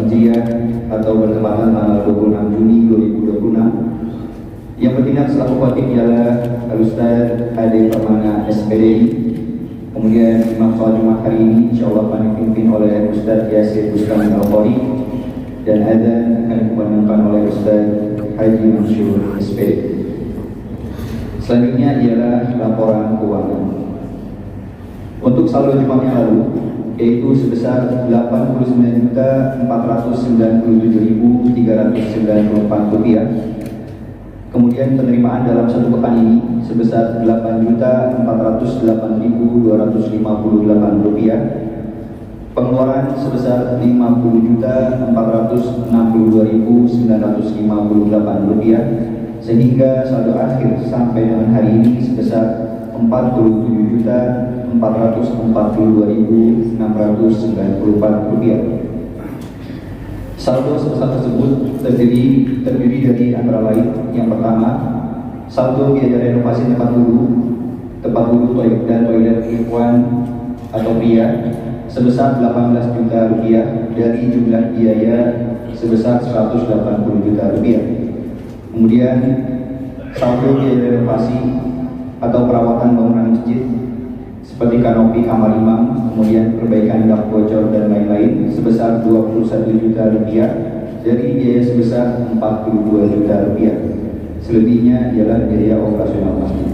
Hijriah atau bertepatan tanggal 26 Juni 2026, yang bertindak selaku khatib ialah Al-Ustaz Ade Permana SPDI. Kemudian imam sholat Jumat hari ini insyaallah akan dipimpin oleh Ustaz Yasir Bustami Al-Qari, dan adzan akan dikumandangkan oleh Ustaz Haji Mansur SPDI. Selanjutnya ialah laporan keuangan. Untuk saldo Jumat yang lalu, yaitu sebesar Rp89.497.394. Kemudian penerimaan dalam satu pekan ini sebesar Rp8.408.258. Pengeluaran sebesar Rp50.462.958, sehingga saldo akhir sampai dengan hari ini sebesar Rp47.442.694. Saldo sebesar tersebut terdiri dari antara lain: yang pertama, saldo biaya renovasi tempat wudhu dan toilet ikhwan atau pria sebesar Rp18 juta dari jumlah biaya sebesar Rp180 juta. Kemudian saldo biaya renovasi atau perawatan bangunan masjid seperti kanopi kamar imam, kemudian perbaikan dak bocor dan lain-lain sebesar Rp21 juta dari biaya sebesar Rp42 juta. Selebihnya ialah biaya operasional masjid.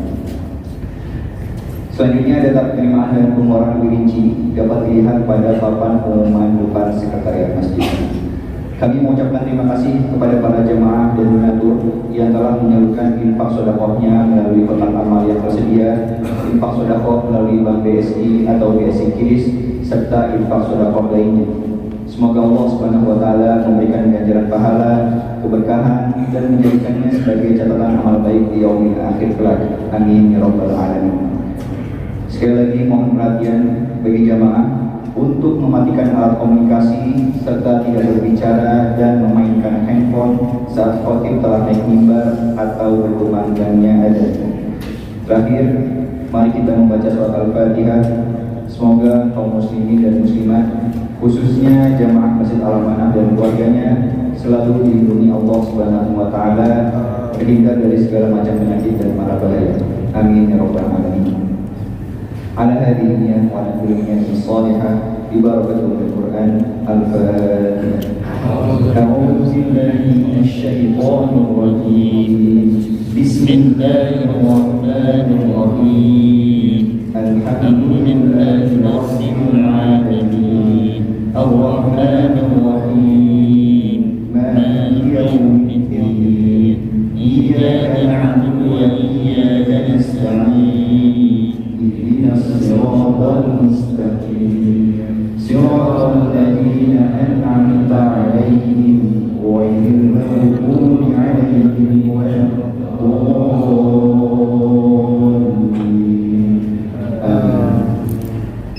Selanjutnya, data penerimaan dan pengeluaran lebih rinci dapat dilihat pada papan pengumuman depan sekretariat masjid. Kami mengucapkan terima kasih kepada para jemaah dan donatur yang telah menyalurkan infak sedekahnya melalui kotak amal yang tersedia, infak sedekah melalui Bank BSI atau BSI Kiris, serta infak sedekah lainnya. Semoga Allah Subhanahu wa taala memberikan ganjaran pahala, keberkahan, dan menjadikannya sebagai catatan amal baik di yaumil akhir kelak. Amin ya rabbal alamin. Sekali lagi mohon perhatian bagi jamaah untuk mematikan alat komunikasi serta tidak berbicara dan memainkan handphone saat khotib telah naik mimbar atau berkumandangnya azan. Terakhir, mari kita membaca surat Al-Fatihah. Semoga kaum muslimin dan muslimat, khususnya jamaah Masjid Al-Amanah dan keluarganya, selalu dilindungi Allah Subhanahu wa taala terhindar dari segala macam penyakit dan mara bahaya. Amin ya rabbal alamin. Ala hadhihi niyyah wa ala kulli niyyatin shalihah bi barakatil Qur'an. Al-Fatihah. A'udzu billahi minasy syaithanir rajim. Bismillahirrahmanirrahim. Alhamdulillahi rabbil alamin. Ar-Rahmanir Rahim. Maliki yaumiddin. Iyyaka na'budu wa iyyaka nasta'in. Ihdinas siratal mustaqim. Siratal ladzina an'amta 'alaihim ghairil maghdubi 'alaihim waladdallin.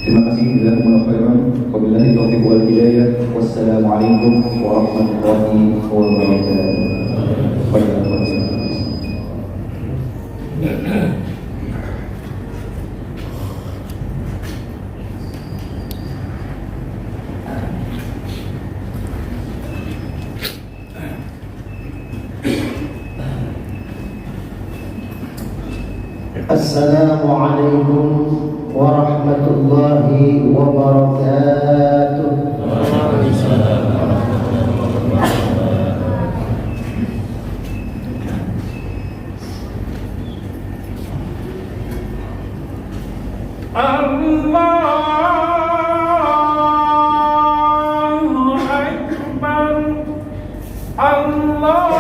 Terima kasih. Jazakumullahu khairan. Wabillahi taufiq wal hidayah. Wassalamualaikum warahmatullahi wabarakatuh. Assalamualaikum warahmatullahi wabarakatuh. Allahu Akbar.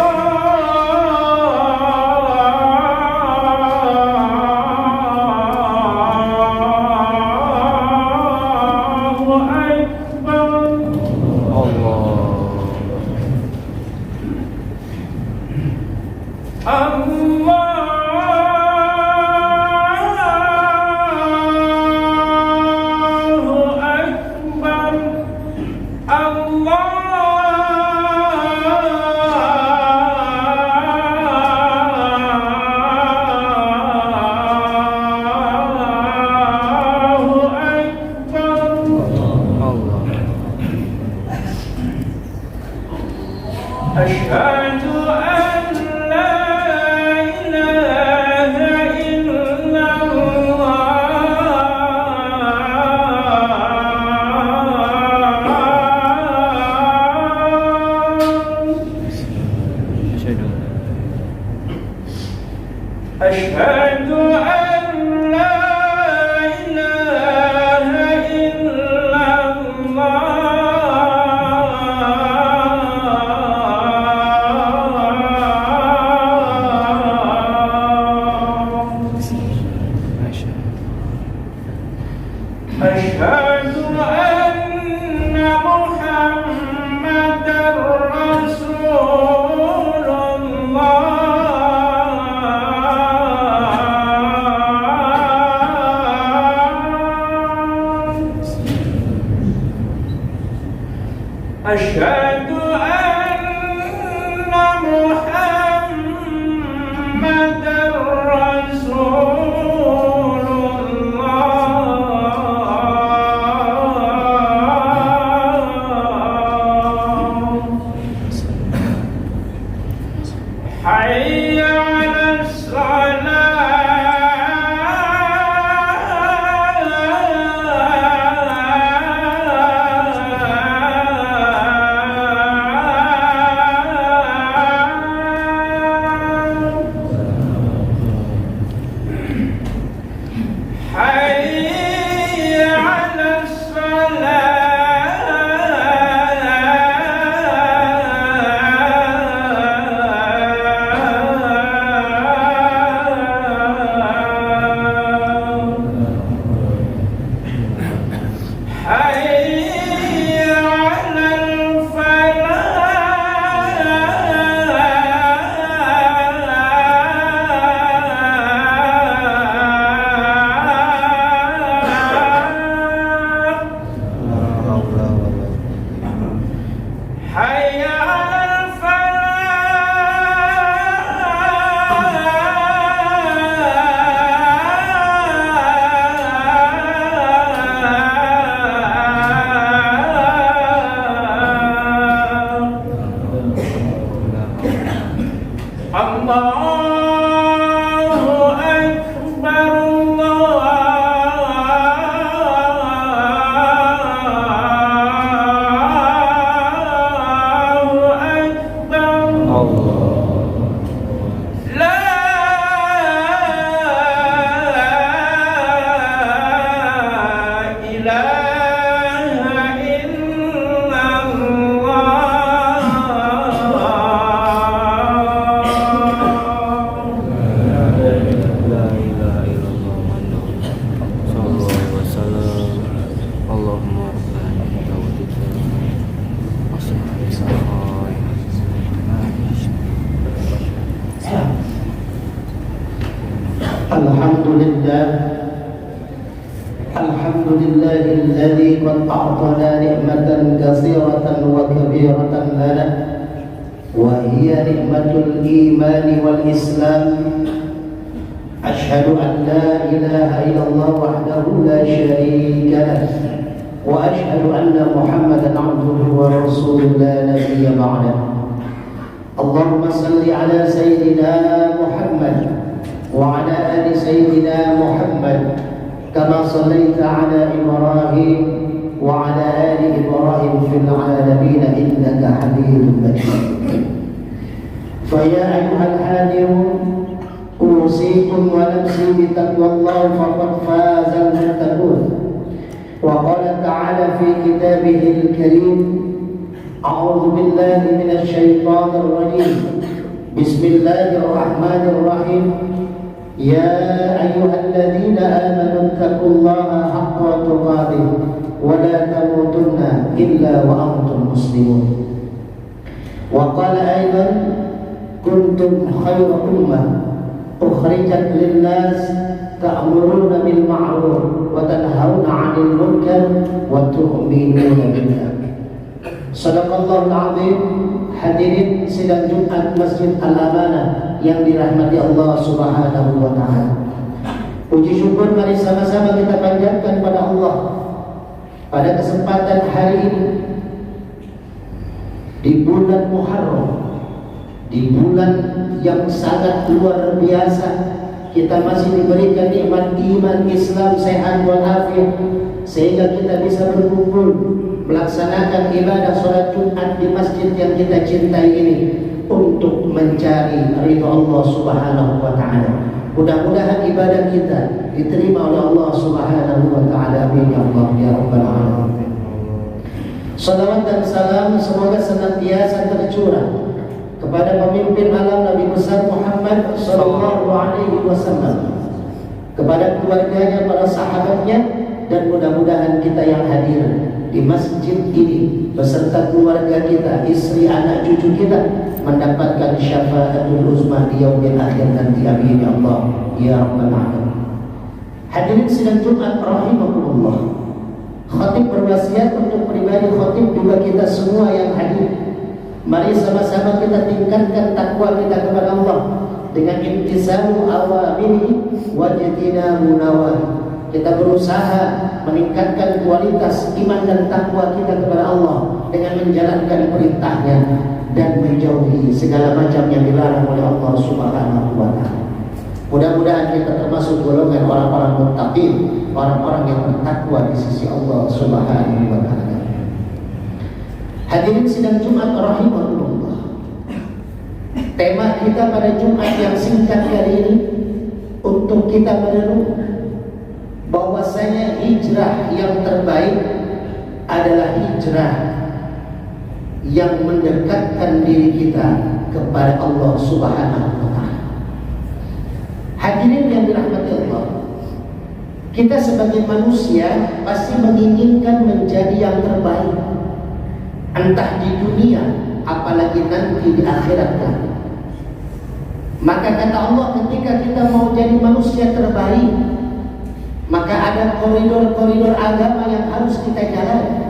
Asyhadu an la ilaha illallah. Asyhadu an la ilaha Asyhadu anna Muhammadar Rasulullah. Allahu Akbar, الحمد لله الذي قد أعطانا نعمة كثيرة وكبيرة لنا، وهي نعمة الإيمان والإسلام. أشهد أن لا إله إلا الله وحده لا شريك له، وأشهد أن محمدا عبده ورسوله لا نبي بعده. اللهم صل على سيدنا محمد وعلى آل سيدنا محمد كما صليت على إبراهيم وعلى آل إبراهيم في العالمين إنك حميد مجيد. فيا أيها الحاضرون، أوصيكم ونفسي بتقوى الله فقد فاز المتقون. وقال تعالى في كتابه الكريم: أعوذ بالله من الشيطان الرجيم، بسم الله الرحمن الرحيم. يا أيها الذين آمنوا اتقوا الله حق تقاته ولا تموتن إلا وأنتم مسلمون. وقال أيضا: كنتم خير أمة أخرجت للناس تأمرون بالمعروف وتنهون عن المنكر وتؤمنون بالله. Sadaqallahul Azim. Hadirin sidang Jumat Masjid Al-Amanah yang dirahmati Allah Subhanahu wa Ta'ala. Puji syukur mari sama-sama kita panjatkan pada Allah pada kesempatan hari ini di bulan Muharram, di bulan yang sangat luar biasa. Kita masih diberikan nikmat iman, Islam, sehat walafiat, sehingga kita bisa berkumpul melaksanakan ibadah sholat Jumat di masjid yang kita cintai ini untuk mencari ridha Allah Subhanahu wa Ta'ala. Mudah-mudahan ibadah kita diterima oleh Allah Subhanahu wa Ta'ala. Amin ya Allah ya Rabbal Alamin. Salawat dan salam semoga senantiasa tercurah kepada pemimpin alam Nabi besar Muhammad sallallahu alaihi wasallam, kepada keluarganya, para sahabatnya, dan mudah-mudahan kita yang hadir di masjid ini beserta keluarga kita, istri, anak, cucu kita mendapatkan syafaatul uzma di yaumil akhir nanti. Amin ya Allah ya Rabbal Alamin. Hadirin sidang Jumat rahimakumullah. Khatib berwasiat untuk pribadi khatib juga kita semua yang hadir. Mari sama-sama kita tingkatkan takwa kita kepada Allah dengan imtisalu awamirihi wa jtinabu nawahi. Kita berusaha meningkatkan kualitas iman dan takwa kita kepada Allah dengan menjalankan perintahnya dan menjauhi segala macam yang dilarang oleh Allah Subhanahu wa Ta'ala. Mudah-mudahan kita termasuk golongan orang-orang muttaqin, orang-orang yang bertakwa di sisi Allah Subhanahu wa Ta'ala. Hadirin sidang Jumat rahimahullah. Tema kita pada Jumat yang singkat kali ini untuk kita merenung bahwasanya hijrah yang terbaik adalah hijrah yang mendekatkan diri kita kepada Allah Subhanahu wa Ta'ala. Hadirin yang dirahmati Allah, kita sebagai manusia pasti menginginkan menjadi yang terbaik, entah di dunia apalagi nanti di akhirat. Maka kata Allah, ketika kita mau jadi manusia terbaik, maka ada koridor-koridor agama yang harus kita jalani.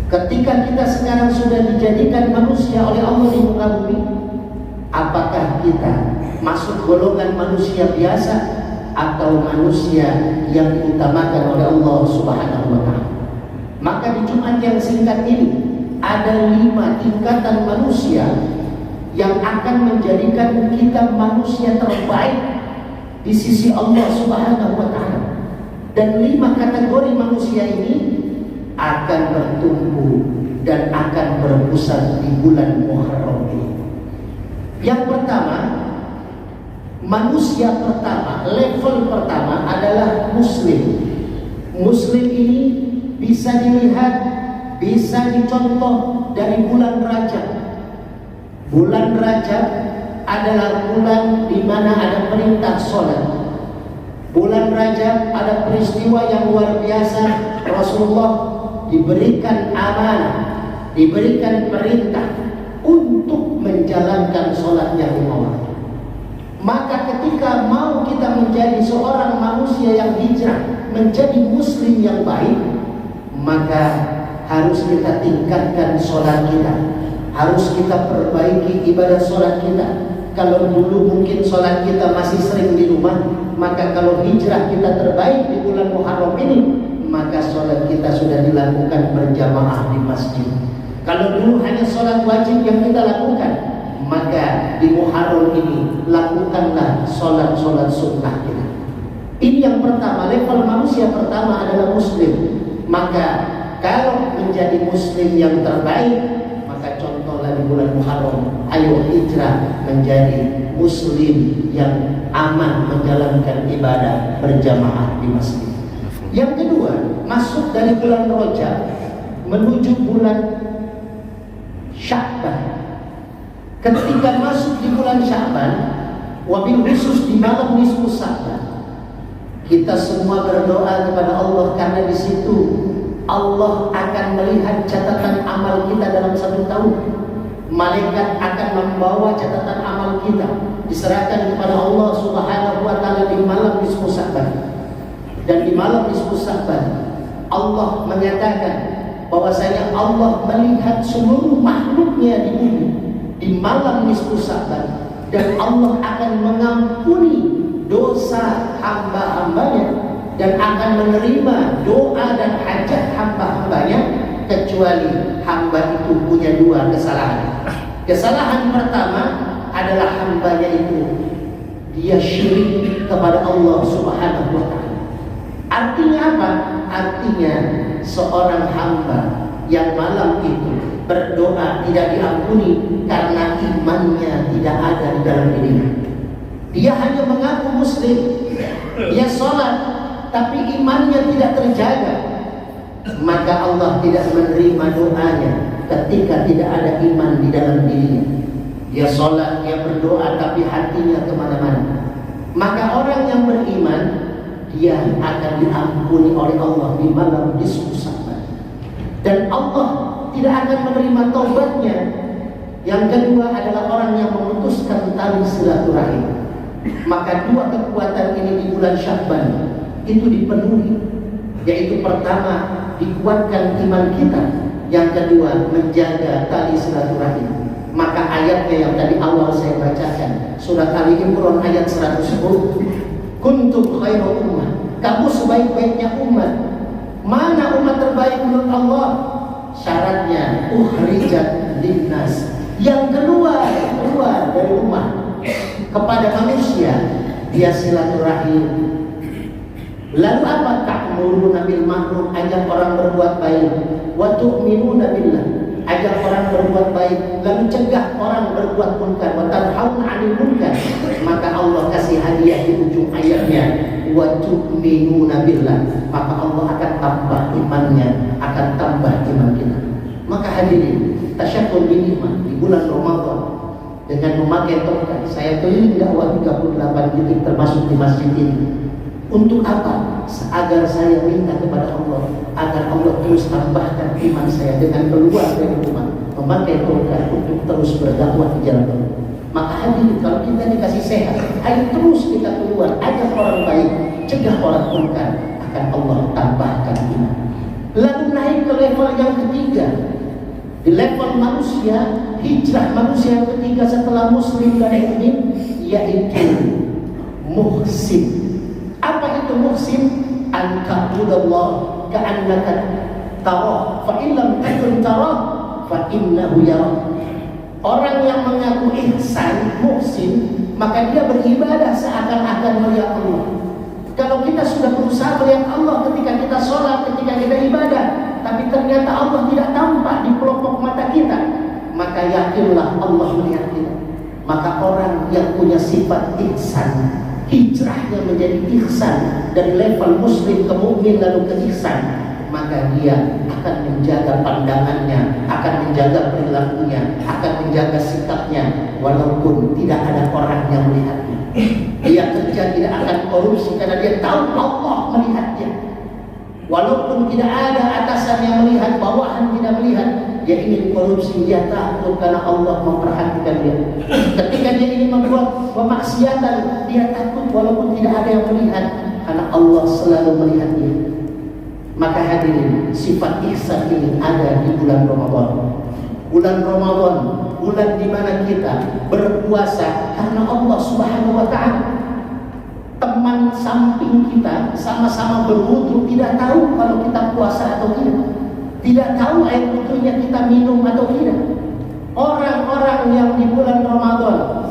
Ketika kita sekarang sudah dijadikan manusia oleh Allah di muka bumi, apakah kita masuk golongan manusia biasa atau manusia yang diutamakan oleh Allah Subhanahu wa Ta'ala? Maka di Jumat yang singkat ini ada 5 tingkatan manusia yang akan menjadikan kita manusia terbaik di sisi Allah Subhanahu wa Ta'ala. Dan 5 kategori manusia ini akan bertumbuh dan akan berpusat di bulan Muharram ini. Yang pertama, manusia pertama, level pertama adalah Muslim. Muslim ini bisa dilihat, bisa dicontoh dari bulan Rajab. Bulan Rajab adalah bulan di mana ada perintah sholat. Bulan Rajab ada peristiwa yang luar biasa. Rasulullah diberikan amanah, diberikan perintah untuk menjalankan sholat yang 5 waktu. Maka ketika mau kita menjadi seorang manusia yang hijrah, menjadi muslim yang baik, maka harus kita tingkatkan sholat kita, harus kita perbaiki ibadah sholat kita. Kalau dulu mungkin sholat kita masih sering di rumah, maka kalau hijrah kita terbaik di bulan Muharram ini, maka sholat kita sudah dilakukan berjamaah di masjid. Kalau dulu hanya sholat wajib yang kita lakukan, maka di Muharram ini lakukanlah sholat-sholat sunnah kita. Ini yang pertama, level manusia pertama adalah muslim. Maka kalau menjadi muslim yang terbaik, maka contohlah di bulan Muharram, ayo hijrah menjadi muslim yang aman menjalankan ibadah berjamaah di masjid. Yang kedua, masuk dari bulan Rajab menuju bulan Sya'ban. Ketika masuk di bulan Sya'ban, wabil khusus di malam nisfu Sya'ban, kita semua berdoa kepada Allah, karena di situ Allah akan melihat catatan amal kita dalam 1 tahun. Malaikat akan membawa catatan amal kita, diserahkan kepada Allah Subhanahu wa Ta'ala di malam nisfu Sya'ban. Dan di malam nisfu Sya'ban, Allah menyatakan bahwasanya Allah melihat seluruh makhluknya di bumi di malam nisfu Sya'ban, dan Allah akan mengampuni dosa hamba-hambanya dan akan menerima doa dan hajat hamba-hambanya, kecuali hamba itu punya 2 kesalahan. Kesalahan pertama adalah hambanya itu dia syirik kepada Allah Subhanahu wa Ta'ala. Artinya apa? Artinya seorang hamba yang malam itu berdoa tidak diampuni karena imannya tidak ada di dalam dirinya. Dia hanya mengaku muslim, dia sholat, tapi imannya tidak terjaga, maka Allah tidak menerima doanya ketika tidak ada iman di dalam dirinya. Dia sholat, dia berdoa, tapi hatinya kemana-mana. Maka orang yang beriman, dia akan diampuni oleh Allah di malam nisfu Sya'ban, dan Allah tidak akan menerima taubatnya. Yang kedua adalah orang yang memutuskan tali silaturahim. Maka 2 kekuatan ini di bulan Sya'ban itu dipenuhi, yaitu pertama dikuatkan iman kita, yang kedua menjaga tali silaturahim. Maka ayatnya yang tadi awal saya bacakan, surat Ali Imran ayat 110, kuntum khairu ummah, kamu sebaik-baiknya umat. Mana umat terbaik menurut Allah? Syaratnya ukhrijat linnas, yang keluar dari rumah kepada manusia, dia silaturahim. Lalu apa? Ta'muruna bil ma'ruf, ajak orang berbuat baik, wa tu'minuna billah, ajak orang berbuat baik, lalu cegah orang berbuat munkar, wa tanhauna 'anil munkar. Maka Allah kasih hadiah di ujung ayatnya, wa tu'minuna billah, maka Allah akan tambah imannya, akan tambah iman kita. Maka hadirin, tasyakur binikmah di bulan Ramadan dengan memakai tongkat. Saya keliling dakwah 38 titik termasuk di masjid ini. Untuk apa? Agar saya minta kepada Allah agar Allah terus tambahkan iman saya dengan keluar dari rumah, memakai tongkat untuk terus berdakwah di jalan Allah. Maka hadirin, kalau kita dikasih sehat, ayo terus kita keluar, ajak orang baik, cegah orang munkar, akan Allah tambahkan iman. Lalu naik ke level yang ketiga, di level manusia, hijrah manusia yang ketiga setelah muslim dan mukmin, yaitu muhsin. Apa itu muhsin? An ta'budallah ka'annaka tarah, fa in lam takun tarah fa innahu yarah. Orang yang mengaku ihsan, muhsin, maka dia beribadah seakan-akan melihat Allah. Kalau kita sudah berusaha melihat Allah ketika kita sholat, ketika kita ibadah, tapi ternyata Allah tidak tampak di pelopok mata kita, maka yakinlah Allah melihat kita. Maka orang yang punya sifat ihsan, hijrahnya menjadi ihsan dari level muslim ke mukmin lalu ke ihsan, maka dia akan menjaga pandangannya, akan menjaga perilakunya, akan menjaga sikapnya, walaupun tidak ada orang yang melihatnya. Dia kerja tidak akan korupsi karena dia tahu Allah melihatnya. Walaupun tidak ada atasan yang melihat, bawahan tidak melihat, dia ingin korupsi, dia takut karena Allah memperhatikan dia. Ketika dia ingin membuat pemaksiatan, dia takut walaupun tidak ada yang melihat, karena Allah selalu melihat dia. Maka hadirin, sifat ihsan ini ada di bulan Ramadan. Bulan Ramadan, bulan di mana kita berpuasa karena Allah Subhanahu wa taala. Teman samping kita sama-sama berwudu tidak tahu kalau kita puasa atau tidak. Tidak tahu air wudunya kita minum atau tidak. Orang-orang yang di bulan Ramadan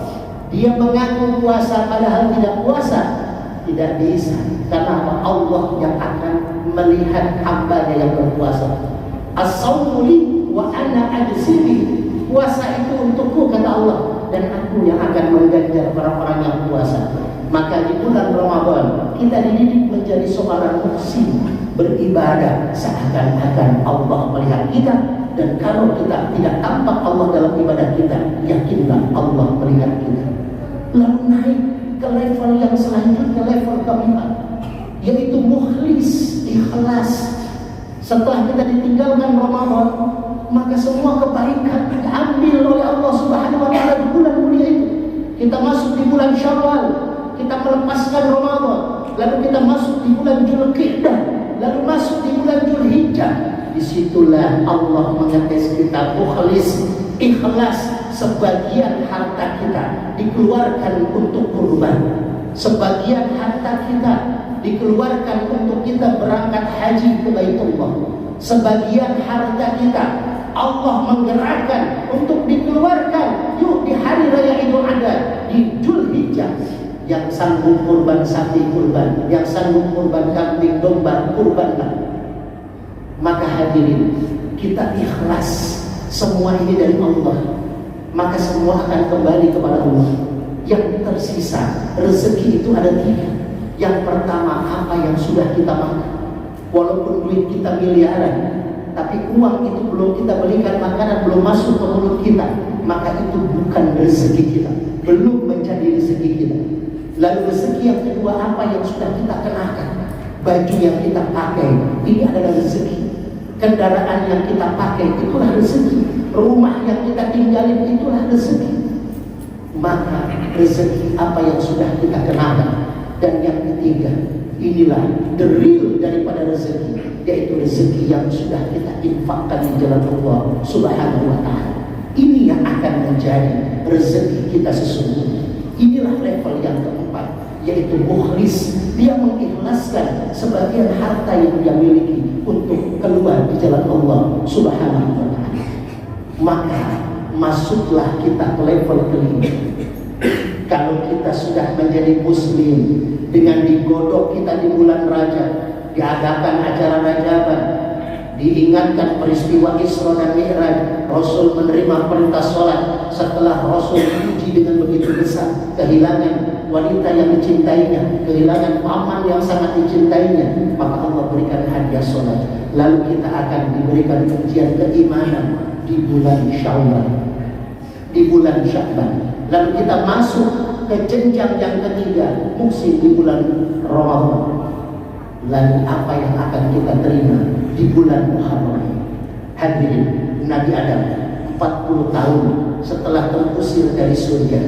dia mengaku puasa padahal tidak puasa, tidak bisa, karena Allah yang akan melihat hambanya yang berpuasa. As-sawmu li wa ana ajzihi. Puasa itu untukku kata Allah, dan aku yang akan mengganjar orang-orang yang puasa. Maka di bulan Ramadan kita dididik menjadi seorang muhsin, beribadah seakan-akan Allah melihat kita. Dan kalau kita tidak tampak Allah dalam ibadah kita, yakinlah Allah melihat kita. Lalu naik ke level yang selanjutnya, level keempat, yaitu mukhlis, ikhlas. Setelah kita ditinggalkan Ramadan, maka semua kebaikan diambil oleh Allah Subhanahu wa taala di bulan mulia itu. Kita masuk di bulan Syawal, kita melepaskan Ramadan, lalu kita masuk di bulan Dzulqa'dah, lalu masuk di bulan Dzulhijjah. Disitulah Allah mengetes kita mukhlis, ikhlas. Sebagian harta kita dikeluarkan untuk kurban, sebagian harta kita dikeluarkan untuk kita berangkat haji ke Baitullah, sebagian harta kita Allah menggerakkan untuk dikeluarkan yuk di hari raya Idul Adha di Dzulhijjah. Yang sanggup kurban sapi kurban, yang sanggup kurban kambing domba kurbanlah. Maka hadirin, kita ikhlas, semua ini dari Allah, maka semua akan kembali kepada Allah. Yang tersisa rezeki itu ada 3. Yang pertama, apa yang sudah kita makan. Walaupun duit kita miliaran, tapi uang itu belum kita belikan makanan, belum masuk ke mulut kita, maka itu bukan rezeki kita, belum menjadi rezeki kita. Lalu rezeki yang kedua, apa yang sudah kita kenakan, baju yang kita pakai, ini adalah rezeki. Kendaraan yang kita pakai, itulah rezeki. Rumah yang kita tinggalin, itulah rezeki. Maka rezeki apa yang sudah kita kenakan. Dan yang ketiga, inilah the real daripada rezeki, yaitu rezeki yang sudah kita infakkan di jalan Allah Subhanahu wa taala. Ini yang akan menjadi rezeki kita sesungguhnya. Inilah level yang keempat, yaitu mukhlis. Dia mengikhlaskan sebagian harta yang dia miliki untuk keluar di jalan Allah Subhanahu wa taala. Maka masuklah kita ke level kelima. Kalau kita sudah menjadi muslim, dengan digodok kita di bulan Rajab, diadakan acara Rajaban, diingatkan peristiwa Isra dan Mi'raj, Rasul menerima perintah sholat. Setelah Rasul diuji dengan begitu besar, kehilangan wanita yang dicintainya, kehilangan paman yang sangat dicintainya, maka Allah berikan hadiah sholat. Lalu kita akan diberikan ujian keimanan di bulan Syawal, di bulan Sya'ban. Lalu kita masuk ke jenjang yang ketiga, musim di bulan Ramadan. Lalu apa yang akan kita terima di bulan Muharram? Hadirin, Nabi Adam 40 tahun setelah terusir dari surga,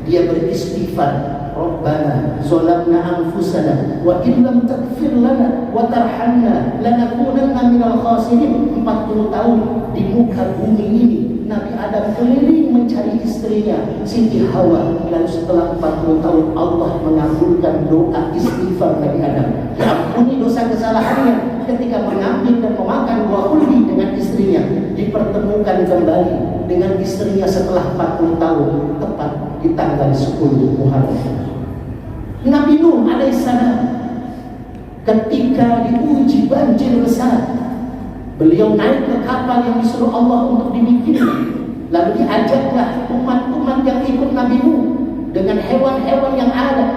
dia beristighfar, Rabbana zalamna anfusana wa illam taghfir lana wa tarhamna lanakunanna minal khasirin. 40 tahun di muka bumi ini Nabi Adam keliling mencari istrinya Siti Hawa. Lalu setelah 40 tahun Allah mengabulkan doa istighfar Nabi Adam, diampuni dosa kesalahannya ketika mengambil dan memakan buah kuldi dengan istrinya. Dipertemukan kembali dengan istrinya setelah 40 tahun, tepat di tanggal 10 Muharram. Nabi Nuh alaihissalam ketika diuji banjir besar, beliau naik ke kapal yang disuruh Allah untuk dibikin. Lalu diajaklah umat-umat yang ikut Nabi Nuh dengan hewan-hewan yang ada.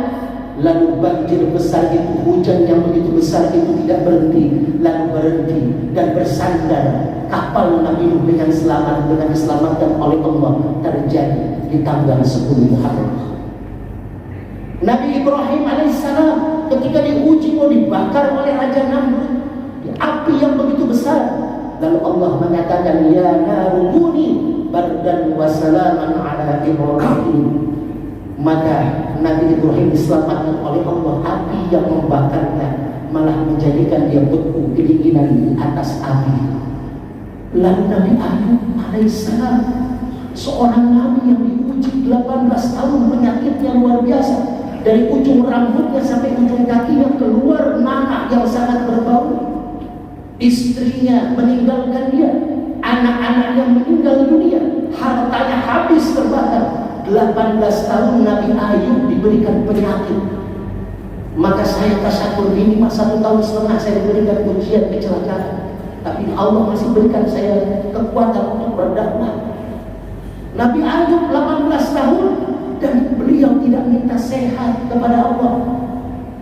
Lalu banjir besar itu, hujan yang begitu besar itu tidak berhenti, lalu berhenti dan bersandar. Kapal Nabi Nuh dengan selamat, dengan diselamatkan oleh Allah, terjadi di tanggal 10 Muharram. Nabi Ibrahim alaihissalam ketika diuji mau dibakar oleh Raja Namrud di api yang begitu besar, lalu Allah mengatakan, ya narukuni bardan wa salaman ala Ibrahim. Maka Nabi Ibrahim diselamatkan oleh Allah, api yang membakarnya malah menjadikan dia beku kedinginan di atas api. Lalu Nabi Ayub alaihissalam, seorang nabi yang diuji 18 tahun, penyakitnya luar biasa. Dari ujung rambutnya sampai ujung kakinya keluar nanah yang sangat berbau. Istrinya meninggalkan dia, anak-anaknya meninggal dunia, hartanya habis terbakar. 18 tahun Nabi Ayub diberikan penyakit. Maka saya tasyakur minimal 1,5 tahun saya diberikan ujian kecelakaan, tapi Allah masih berikan saya kekuatan untuk berdakwah. Nabi Ayub 18 tahun dan beliau tidak minta sehat kepada Allah.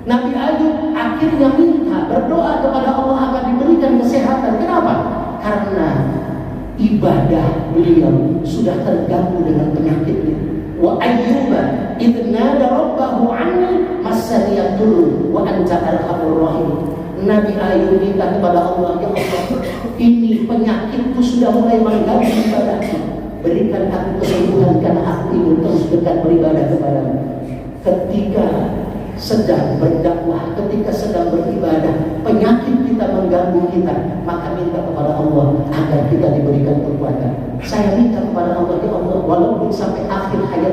Nabi Ayub akhirnya minta, berdoa kepada Allah agar diberikan kesehatan. Kenapa? Karena ibadah beliau sudah terganggu dengan penyakitnya. Wa ayyuba idh nada rabbahu anni massaniya dhurru wa anta arhamur rahim. Nabi Ayub minta kepada Allah, ya Allah, ini penyakitku sudah mulai mengganggu ibadahku. Berikan aku kesembuhan karena aku ingin terus dekat beribadah kepadamu. Ketika sedang berdakwah, ketika sedang beribadah, penyakit kita mengganggu kita, maka minta kepada Allah agar kita diberikan kekuatan. Saya minta kepada Allah, ya Allah, walaupun sampai akhir hayat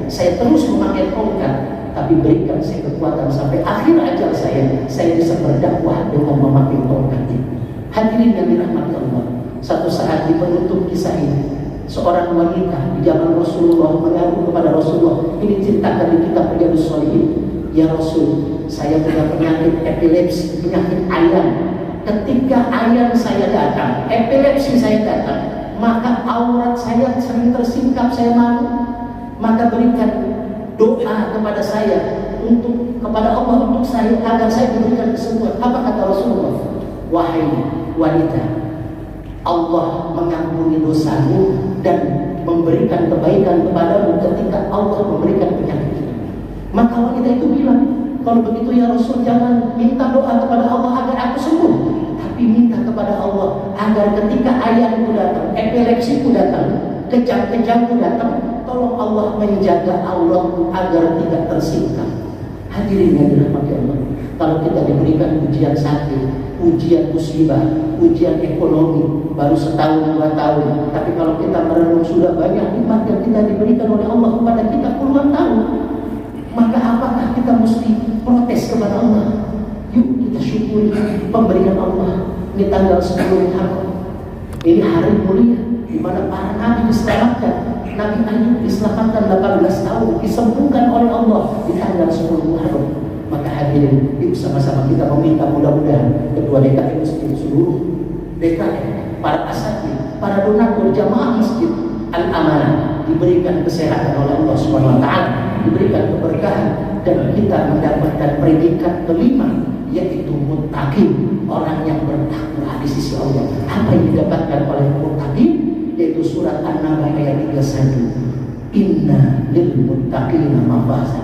saya terus memakai tongkat, tapi berikan saya kekuatan sampai akhir ajal saya bisa berdakwah dengan memakai tongkat ini. Hadirin yang dirahmati Allah, satu saat di penutup kisah ini, seorang wanita di zaman Rasulullah mengaku kepada Rasulullah, ini ceritakan di kitab Riyadhus Shalihin, ya Rasul, saya punya penyakit epilepsi, penyakit ayan. Ketika ayan saya datang, epilepsi saya datang, maka aurat saya sering tersingkap, saya malu. Maka berikan doa kepada saya kepada Allah untuk saya agar saya diberikan kesembuhan. Apa kata Rasulullah? Wahai wanita, Allah mengampuni dosamu dan memberikan kebaikan kepadamu ketika Allah memberikan penyakit itu. Maka wanita itu bilang, kalau begitu ya Rasul, jangan minta doa kepada Allah agar aku sembuh, tapi minta kepada Allah agar ketika ayanku datang, epilepsiku datang, kejang-kejangku datang, tolong Allah menjaga auratku agar tidak tersingkap. Hadirin yang dirahmati Allah, kalau kita diberikan ujian sakit, ujian musibah, ujian ekonomi, baru setahun 2 tahun, tapi kalau kita merenung sudah banyak nikmat yang kita diberikan oleh Allah kepada kita puluhan tahun, maka apakah kita mesti protes kepada Allah? Yuk kita syukuri pemberian Allah. Ini tanggal 10 Muharram, ini hari mulia di mana para nabi diselamatkan. Nabi Ayub diselamatkan 18 tahun, disembuhkan oleh Allah di tanggal 10 Muharram. Maka hadirin, yuk sama-sama kita meminta mudah-mudahan ketua DKM Masjid, seluruh DKM, para asatidz, para donatur jamaah Masjid Al-Amanah diberikan kesehatan oleh Allah Subhanahu wa taala, diberikan keberkahan, dan kita mendapatkan predikat kelima, yaitu muttaqin, orang yang bertakwa di sisi Allah. Apa yang didapatkan oleh muttaqin? Yaitu surat An-Naba ayat 31. Inna lil muttaqina mafazah.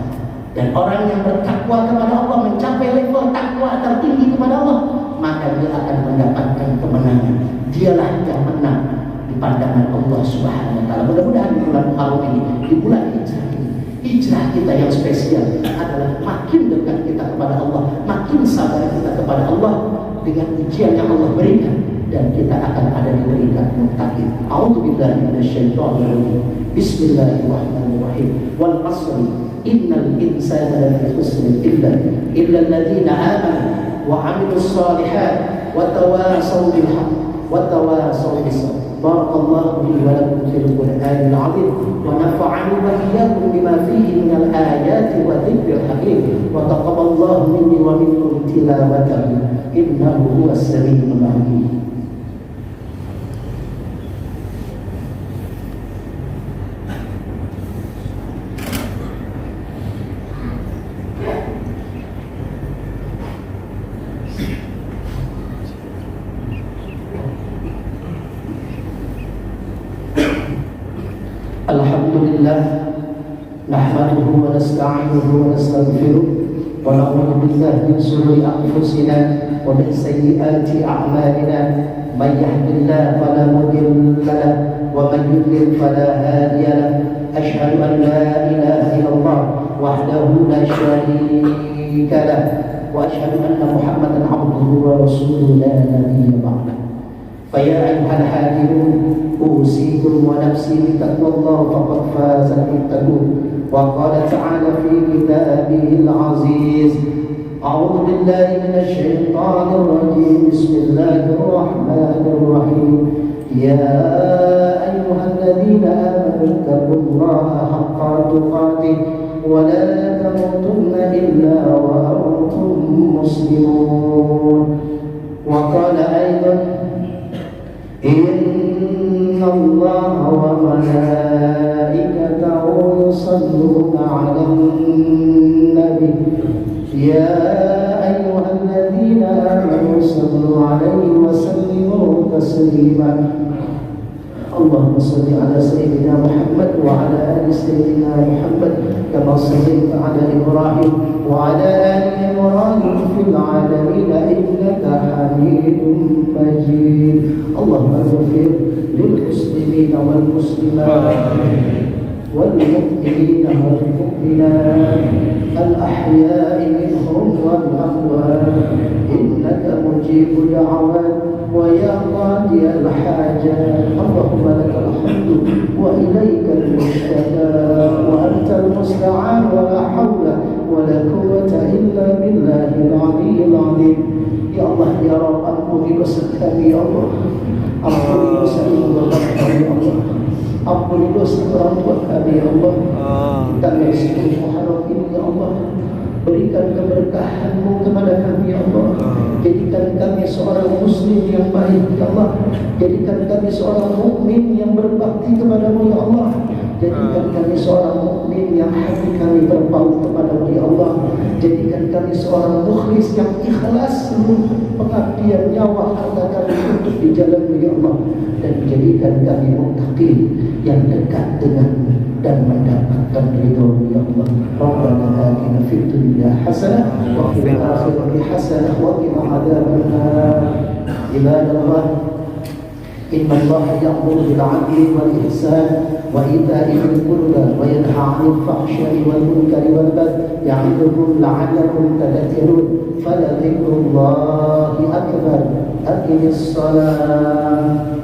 Dan orang yang bertakwa kepada Allah, mencapai level takwa tertinggi kepada Allah, maka dia akan mendapatkan kemenangan. Dialah yang menang di pandangan Allah Subhanahu wa taala. Mudah-mudahan di bulan Muharram ini, di bulan hijrah ini, hijrah kita yang spesial adalah makin dekat kita kepada Allah, makin sabar kita kepada Allah dengan ujian yang Allah berikan. dan kita akan ada di peringkat muttaqin. A'udzubillahi minasyaitonir rajim. Bismillahirrahmanirrahim. Wal 'asri innal insana lafi khusr illa alladziina aamanu wa 'amilus shalihaati wa tawaasaw bil haqq wa tawaasaw bis sabr. Barakallahu li wa lakum fil Qur'anil 'azim wa nafa'ani wa iyyakum bima fihi minal ayati wa dzikril hakim wa taqabbalallahu minni wa minkum tilawatahu innahu huwas samii'ul 'aliim. Alhamdulillah nahmaduhu wa nasta'inuhu wa nastaghfiruh wa na'udzu billahi min shururi anfusina wa min sayyiati a'malina may yahdihillahu fala mudilla lahu wa man yudlil fala hadiya lahu asyhadu an la ilaha illallah wahdahu la syarika lahu wa asyhadu anna Muhammadan 'abduhu wa rasuluhu la nabiyya ba'dahu. فيا أيها الحاكمون أوصيكم ونفسي بتقوى الله فقد فاز المتقون. وقال تعالى في كتابه العزيز أعوذ بالله من الشيطان الرجيم بسم الله الرحمن الرحيم يا أيها الذين آمنوا اتقوا الله حق تقاته ولا تموتن إلا وأنتم مسلمون. وقال أيضا إن الله وملائكته يصلون على النبي يا أيها الذين آمنوا صلوا عليه وسلموا تسليما. اللهم صل على سيدنا محمد وعلى آل سيدنا محمد كما صليت على إبراهيم وعلى آل إبراهيم في العالمين إنك حميد مجيد. اللهم اغفر للمسلمين والمسلمات والمؤمنين والمؤمنات الأحياء منهم والأموات إنك مجيب الدعوات ويا قاضي الحاجات. اللهم لك الحمد وإليك المشتكى وأنت المستعان ولا حول ولا قوة إلا بالله العلي العظيم. Ya Allah, ya Rabb, ampuni dosa kami, ya Allah. Ampuni dosa ibu bapa kami, ya Allah. Ampuni dosa orang tua kami, ya Allah. Dan yang seluruh Muharram ini, ya Allah, berikan keberkahan-Mu kepada kami, ya Allah. Jadikan kami seorang muslim yang baik, ya Allah. Jadikan kami seorang mukmin yang berbakti kepadamu, ya Allah. Jadikan kami seorang mukmin yang hati kami berpaut kepadamu, ya Allah. Jadikan kami seorang mukhlis yang ikhlas seluruh pengabdian nyawa harta kami untuk di jalan-Mu, ya Allah. Dan jadikan kami muttaqin yang dekat denganmu dan mendapatkan ridho-Mu, ya Allah. Rabbana atina fid dunya hasanah wa fil akhirati hasanah wa qina adzabannar. Ibadallah, inna Allaha ya'muru bil 'adli wal ihsan wa ita'i dzil qurba wa yanha 'anil fahsya'i wal munkari wal baghi ya'idukum la'allakum tadhakkarun. Faladzikrullahi akbar. Aqimis shalah.